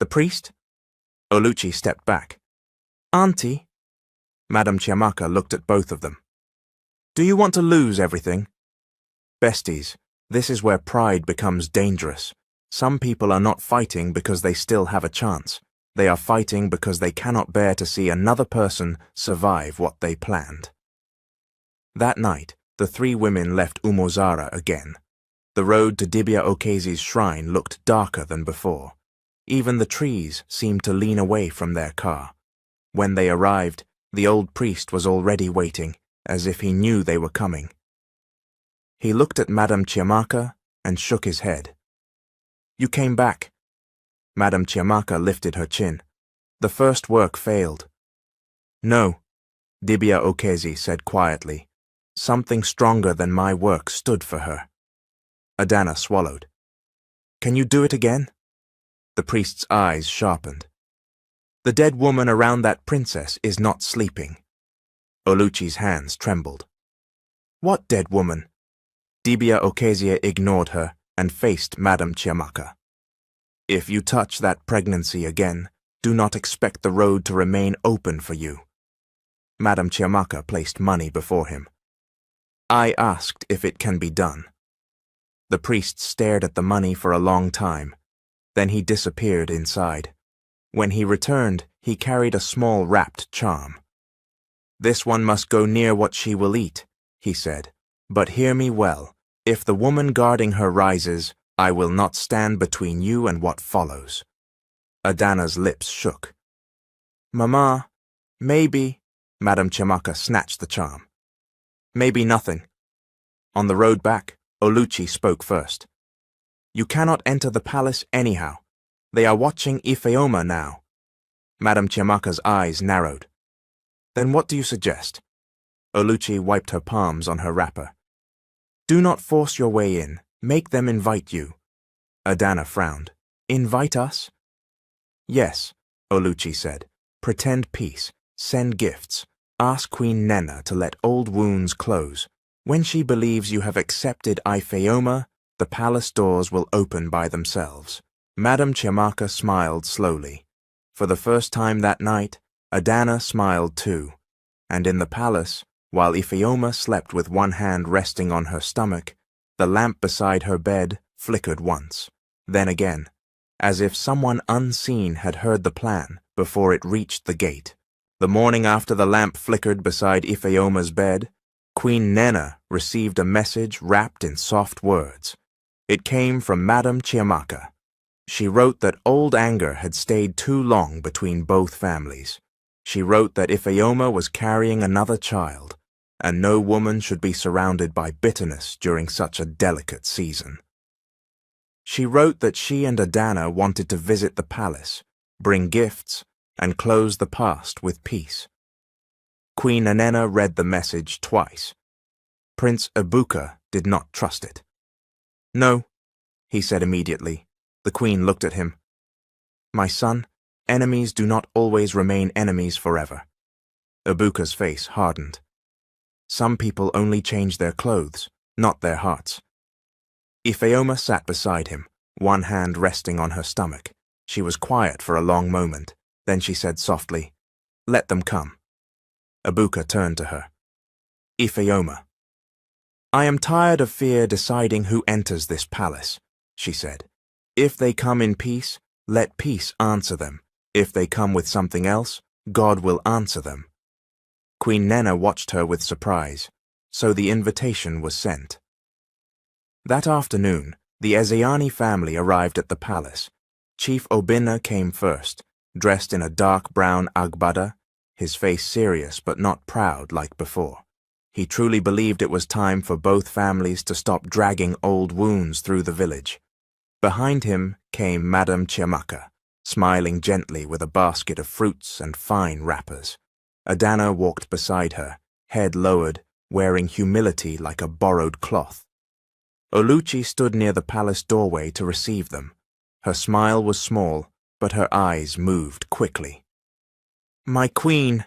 "The priest?" Oluchi stepped back. "Auntie?" Madame Chiamaka looked at both of them. "Do you want to lose everything?" "Besties, this is where pride becomes dangerous. Some people are not fighting because they still have a chance. They are fighting because they cannot bear to see another person survive what they planned." That night, the three women left Umozara again. The road to Dibia Okezi's shrine looked darker than before. Even the trees seemed to lean away from their car. When they arrived, the old priest was already waiting, as if he knew they were coming. He looked at Madame Chiamaka and shook his head. You came back. Madame Chiamaka lifted her chin. The first work failed. No, Dibia Okezi said quietly. Something stronger than my work stood for her. Adana swallowed. Can you do it again? The priest's eyes sharpened. The dead woman around that princess is not sleeping. Oluchi's hands trembled. What dead woman? Dibia Okezia ignored her and faced Madame Chiamaka. If you touch that pregnancy again, do not expect the road to remain open for you. Madame Chiamaka placed money before him. I asked if it can be done. The priest stared at the money for a long time. Then he disappeared inside. When he returned, he carried a small wrapped charm. This one must go near what she will eat, he said. But hear me well. If the woman guarding her rises, I will not stand between you and what follows. Adana's lips shook. Mama, maybe... Madame Chiamaka snatched the charm. Maybe nothing. On the road back, Oluchi spoke first. You cannot enter the palace anyhow. They are watching Ifeoma now. Madame Chiamaka's eyes narrowed. Then what do you suggest? Oluchi wiped her palms on her wrapper. Do not force your way in. Make them invite you. Adana frowned. Invite us? Yes, Oluchi said. Pretend peace. Send gifts. Ask Queen Nena to let old wounds close. When she believes you have accepted Ifeoma, the palace doors will open by themselves. Madame Chiamaka smiled slowly. For the first time that night, Adana smiled too. And in the palace, while Ifeoma slept with one hand resting on her stomach, the lamp beside her bed flickered once, then again, as if someone unseen had heard the plan before it reached the gate. The morning after the lamp flickered beside Ifeoma's bed, Queen Nena received a message wrapped in soft words. It came from Madame Chiamaka. She wrote that old anger had stayed too long between both families. She wrote that Ifeoma was carrying another child, and no woman should be surrounded by bitterness during such a delicate season. She wrote that she and Adana wanted to visit the palace, bring gifts, and close the past with peace. Queen Anena read the message twice. Prince Ibuka did not trust it. No, he said immediately. The queen looked at him. My son, enemies do not always remain enemies forever. Ibuka's face hardened. Some people only change their clothes, not their hearts. Ifeoma sat beside him, one hand resting on her stomach. She was quiet for a long moment. Then she said softly, Let them come. Ibuka turned to her. Ifeoma. I am tired of fear deciding who enters this palace, she said. If they come in peace, let peace answer them. If they come with something else, God will answer them. Queen Nena watched her with surprise, so the invitation was sent. That afternoon, the Ezeani family arrived at the palace. Chief Obinna came first, dressed in a dark brown agbada, his face serious but not proud like before. He truly believed it was time for both families to stop dragging old wounds through the village. Behind him came Madame Chiamaka, smiling gently with a basket of fruits and fine wrappers. Adana walked beside her, head lowered, wearing humility like a borrowed cloth. Oluchi stood near the palace doorway to receive them. Her smile was small, but her eyes moved quickly. My queen,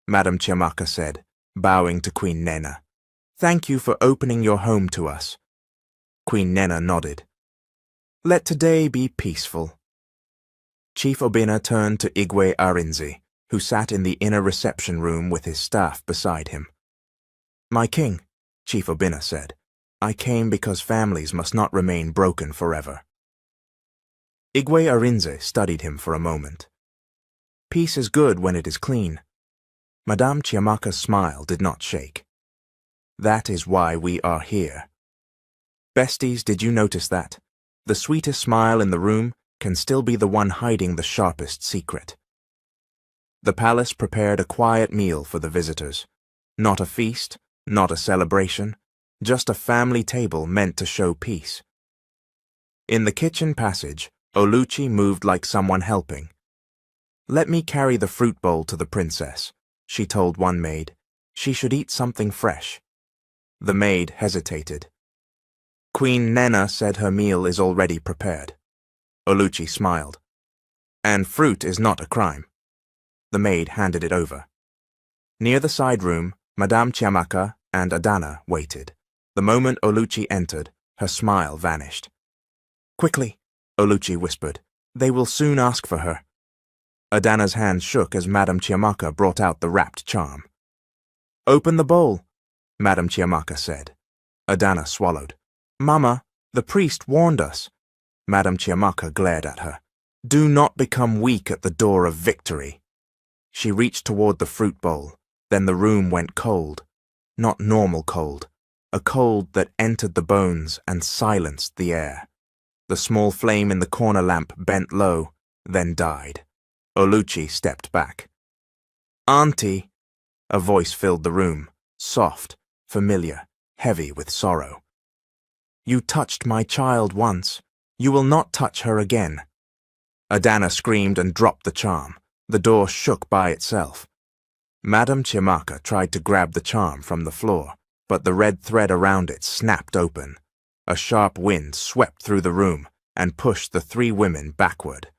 Madame Chiamaka said, bowing to Queen Nena. Thank you for opening your home to us. Queen Nena nodded. Let today be peaceful. Chief Obinna turned to Igwe Arinze, who sat in the inner reception room with his staff beside him. My king, Chief Obinna said, I came because families must not remain broken forever. Igwe Arinze studied him for a moment. Peace is good when it is clean. Madame Chiamaka's smile did not shake. That is why we are here. Besties, did you notice that? The sweetest smile in the room can still be the one hiding the sharpest secret. The palace prepared a quiet meal for the visitors. Not a feast, not a celebration, just a family table meant to show peace. In the kitchen passage, Oluchi moved like someone helping. "Let me carry the fruit bowl to the princess," she told one maid. "She should eat something fresh." The maid hesitated. "Queen Nena said her meal is already prepared." Oluchi smiled. "And fruit is not a crime." The maid handed it over. Near the side room, Madame Chiamaka and Adana waited. The moment Oluchi entered, her smile vanished. "Quickly," Oluchi whispered. "They will soon ask for her." Adana's hand shook as Madame Chiamaka brought out the wrapped charm. "Open the bowl," Madame Chiamaka said. Adana swallowed. "Mama, the priest warned us." Madame Chiamaka glared at her. "Do not become weak at the door of victory." She reached toward the fruit bowl. Then the room went cold. Not normal cold. A cold that entered the bones and silenced the air. The small flame in the corner lamp bent low, then died. Oluchi stepped back. "Auntie," a voice filled the room, soft, familiar, heavy with sorrow. "You touched my child once. You will not touch her again." Adana screamed and dropped the charm. The door shook by itself. Madame Chiamaka tried to grab the charm from the floor, but the red thread around it snapped open. A sharp wind swept through the room and pushed the three women backward.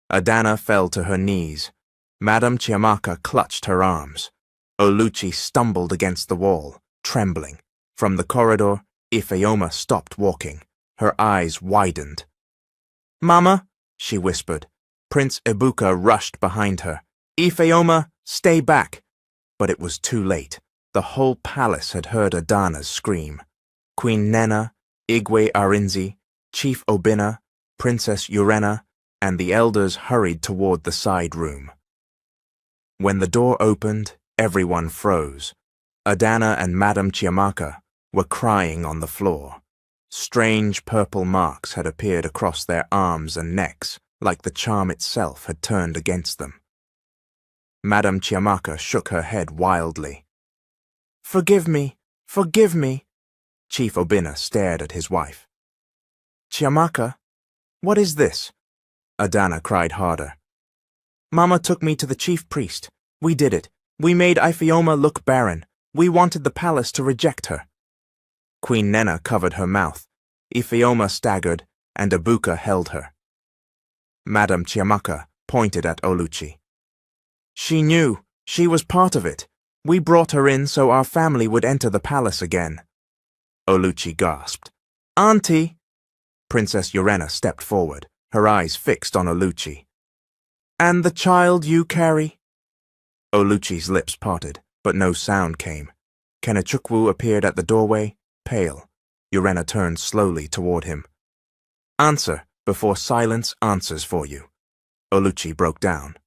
Adana fell to her knees. Madame Chiamaka clutched her arms. Oluchi stumbled against the wall, trembling. From the corridor, Ifeoma stopped walking. Her eyes widened. "Mama," she whispered. Prince Ibuka rushed behind her. "Ifeoma, stay back." But it was too late. The whole palace had heard Adana's scream. Queen Nena, Igwe Arinze, Chief Obinna, Princess Urena, and the elders hurried toward the side room. When the door opened, everyone froze. Adana and Madame Chiamaka were crying on the floor. Strange purple marks had appeared across their arms and necks, like the charm itself had turned against them. Madame Chiamaka shook her head wildly. "Forgive me, forgive me." Chief Obinna stared at his wife. "Chiamaka, what is this?" Adana cried harder. "Mama took me to the chief priest. We did it. We made Ifeoma look barren. We wanted the palace to reject her." Queen Nena covered her mouth. Ifeoma staggered, and Ibuka held her. Madame Chiamaka pointed at Oluchi. "She knew. She was part of it. We brought her in so our family would enter the palace again." Oluchi gasped. "Auntie!" Princess Urena stepped forward, her eyes fixed on Oluchi. "And the child you carry?" Oluchi's lips parted, but no sound came. Kenechukwu appeared at the doorway, pale. Urena turned slowly toward him. "Answer, before silence answers for you." Oluchi broke down.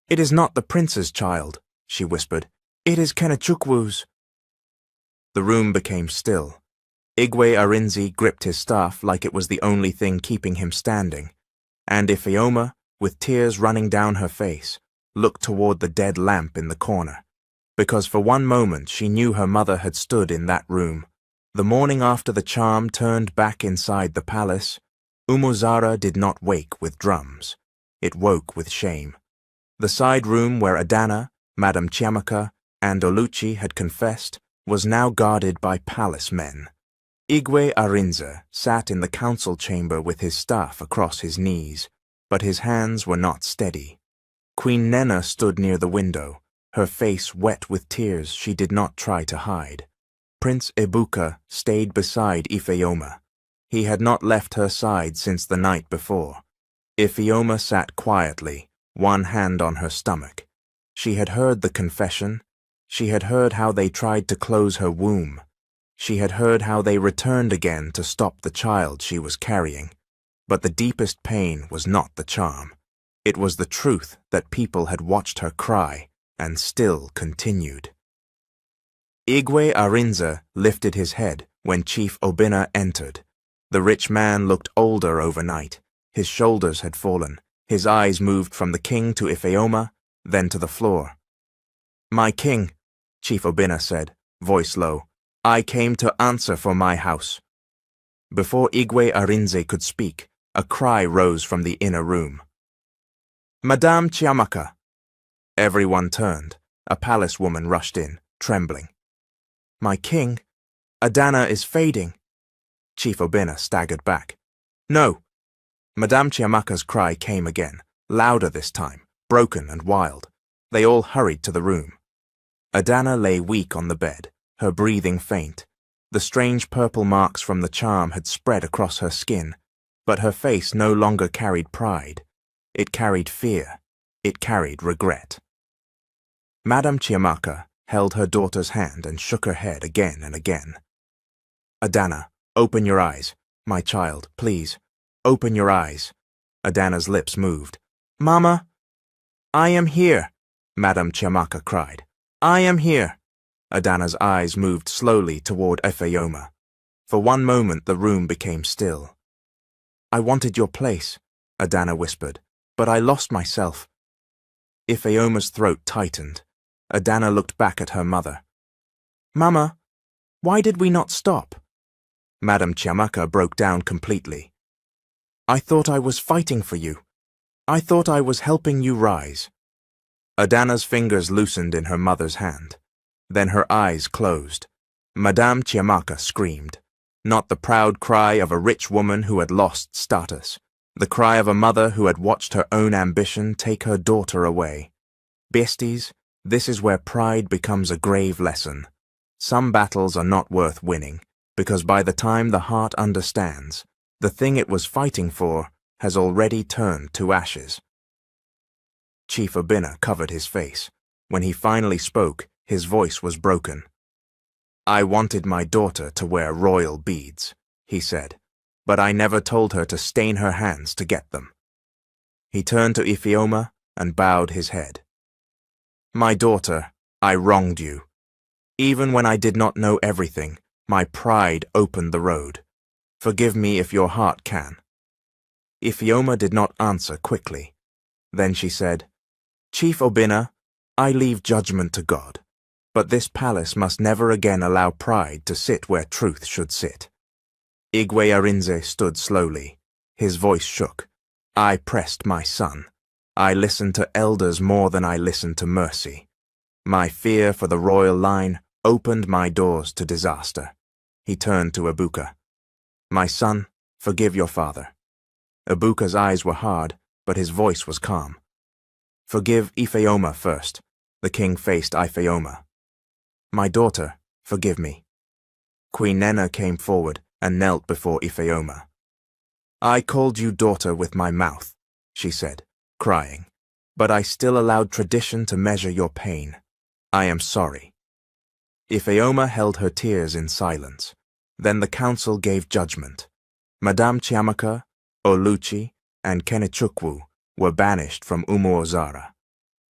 "It is not the prince's child," she whispered. "It is Kenechukwu's." The room became still. Igwe Arinze gripped his staff like it was the only thing keeping him standing, and Ifeoma, with tears running down her face, looked toward the dead lamp in the corner, because for one moment she knew her mother had stood in that room. The morning after the charm turned back inside the palace, Umuzara did not wake with drums. It woke with shame. The side room where Adana, Madame Chiamaka, and Oluchi had confessed was now guarded by palace men. Igwe Arinze sat in the council chamber with his staff across his knees, but his hands were not steady. Queen Nena stood near the window, her face wet with tears she did not try to hide. Prince Ibuka stayed beside Ifeoma. He had not left her side since the night before. Ifeoma sat quietly, one hand on her stomach. She had heard the confession. She had heard how they tried to close her womb. She had heard how they returned again to stop the child she was carrying. But the deepest pain was not the charm. It was the truth that people had watched her cry and still continued. Igwe Arinze lifted his head when Chief Obinna entered. The rich man looked older overnight. His shoulders had fallen. His eyes moved from the king to Ifeoma, then to the floor. "My king," Chief Obinna said, voice low, "I came to answer for my house." Before Igwe Arinze could speak, a cry rose from the inner room. Madame Chiamaka! Everyone turned. A palace woman rushed in, trembling. My king, Adana is fading. Chief Obinna staggered back. No! Madame Chiamaka's cry came again, louder this time, broken and wild. They all hurried to the room. Adana lay weak on the bed, her breathing faint. The strange purple marks from the charm had spread across her skin, but her face no longer carried pride. It carried fear. It carried regret. Madame Chiamaka held her daughter's hand and shook her head again and again. Adana, open your eyes. My child, please, open your eyes. Adana's lips moved. Mama, I am here, Madame Chiamaka cried. I am here. Adana's eyes moved slowly toward Ifeoma. For one moment the room became still. I wanted your place, Adana whispered, but I lost myself. Ifeoma's throat tightened. Adana looked back at her mother. Mama, why did we not stop? Madame Chiamaka broke down completely. I thought I was fighting for you. I thought I was helping you rise. Adana's fingers loosened in her mother's hand. Then her eyes closed. Madame Chiamaka screamed. Not the proud cry of a rich woman who had lost status. The cry of a mother who had watched her own ambition take her daughter away. Besties, this is where pride becomes a grave lesson. Some battles are not worth winning, because by the time the heart understands, the thing it was fighting for has already turned to ashes. Chief Obinna covered his face. When he finally spoke, his voice was broken. I wanted my daughter to wear royal beads, he said, but I never told her to stain her hands to get them. He turned to Ifeoma and bowed his head. My daughter, I wronged you. Even when I did not know everything, my pride opened the road. Forgive me if your heart can. Ifeoma did not answer quickly. Then she said, Chief Obinna, I leave judgment to God, but this palace must never again allow pride to sit where truth should sit. Igwe Arinze stood slowly. His voice shook. I pressed my son. I listened to elders more than I listened to mercy. My fear for the royal line opened my doors to disaster. He turned to Ebuka. My son, forgive your father. Ebuka's eyes were hard, but his voice was calm. Forgive Ifeoma first. The king faced Ifeoma. My daughter, forgive me. Queen Nena came forward and knelt before Ifeoma. I called you daughter with my mouth, she said, crying, but I still allowed tradition to measure your pain. I am sorry. Ifeoma held her tears in silence. Then the council gave judgment. Madame Chiamaka, Oluchi, and Kenechukwu were banished from Umuozara.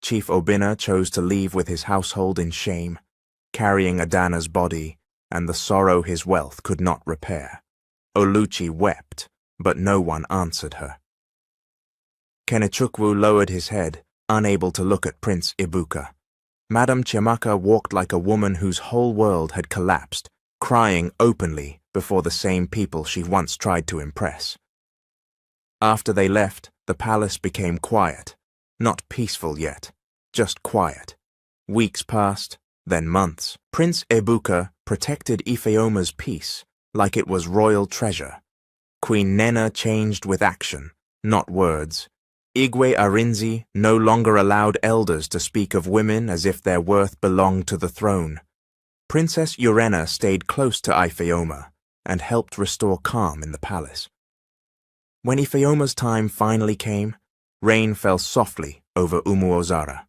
Chief Obinna chose to leave with his household in shame, carrying Adana's body and the sorrow his wealth could not repair. Oluchi wept, but no one answered her. Kenechukwu lowered his head, unable to look at Prince Ibuka. Madame Chiamaka walked like a woman whose whole world had collapsed, crying openly before the same people she once tried to impress. After they left, the palace became quiet. Not peaceful yet, just quiet. Weeks passed, then months. Prince Ibuka protected Ifeoma's peace like it was royal treasure. Queen Nena changed with action, not words. Igwe Arinze no longer allowed elders to speak of women as if their worth belonged to the throne. Princess Urena stayed close to Ifeoma and helped restore calm in the palace. When Ifeoma's time finally came, rain fell softly over Umuozara.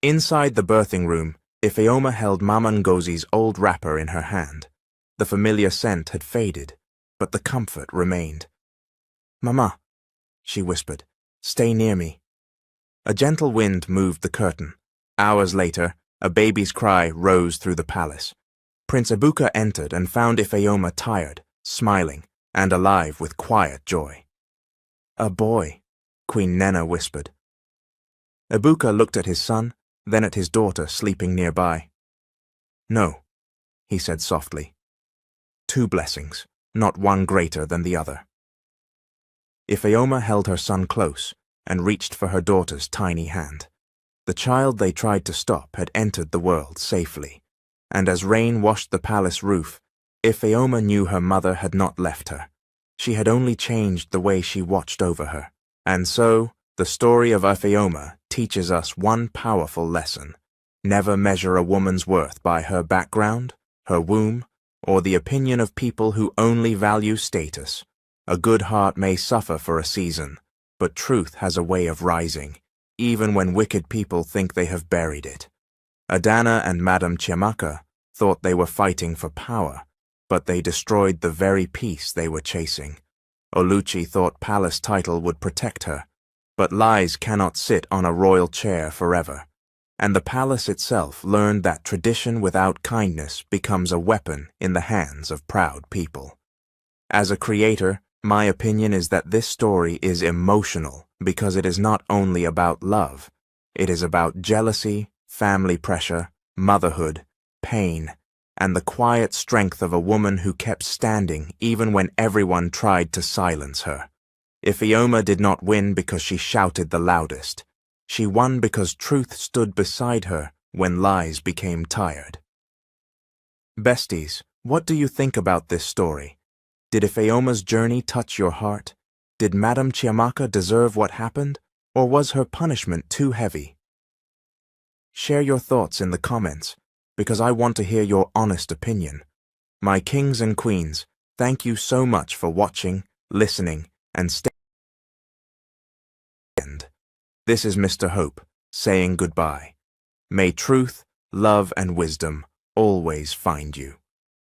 Inside the birthing room, Ifeoma held Mama Ngozi's old wrapper in her hand. The familiar scent had faded, but the comfort remained. Mama, she whispered, stay near me. A gentle wind moved the curtain. Hours later, a baby's cry rose through the palace. Prince Ibuka entered and found Ifeoma tired, smiling, and alive with quiet joy. A boy, Queen Nena whispered. Ibuka looked at his son, then at his daughter sleeping nearby. No, he said softly. 2 blessings, not one greater than the other. Ipheoma held her son close and reached for her daughter's tiny hand. The child they tried to stop had entered the world safely, and as rain washed the palace roof, Ipheoma knew her mother had not left her. She had only changed the way she watched over her. And so, the story of Ipheoma teaches us one powerful lesson. Never measure a woman's worth by her background, her womb, or the opinion of people who only value status. A good heart may suffer for a season, but truth has a way of rising, even when wicked people think they have buried it. Adana and Madame Chiamaka thought they were fighting for power, but they destroyed the very peace they were chasing. Oluchi thought palace title would protect her, but lies cannot sit on a royal chair forever. And the palace itself learned that tradition without kindness becomes a weapon in the hands of proud people. As a creator, my opinion is that this story is emotional because it is not only about love. It is about jealousy, family pressure, motherhood, pain, and the quiet strength of a woman who kept standing even when everyone tried to silence her. Ipheoma did not win because she shouted the loudest. She won because truth stood beside her when lies became tired. Besties, what do you think about this story? Did Ipheoma's journey touch your heart? Did Madame Chiamaka deserve what happened, or was her punishment too heavy? Share your thoughts in the comments, because I want to hear your honest opinion. My kings and queens, thank you so much for watching, listening, and staying. This is Mr. Hope, saying goodbye. May truth, love, and wisdom always find you.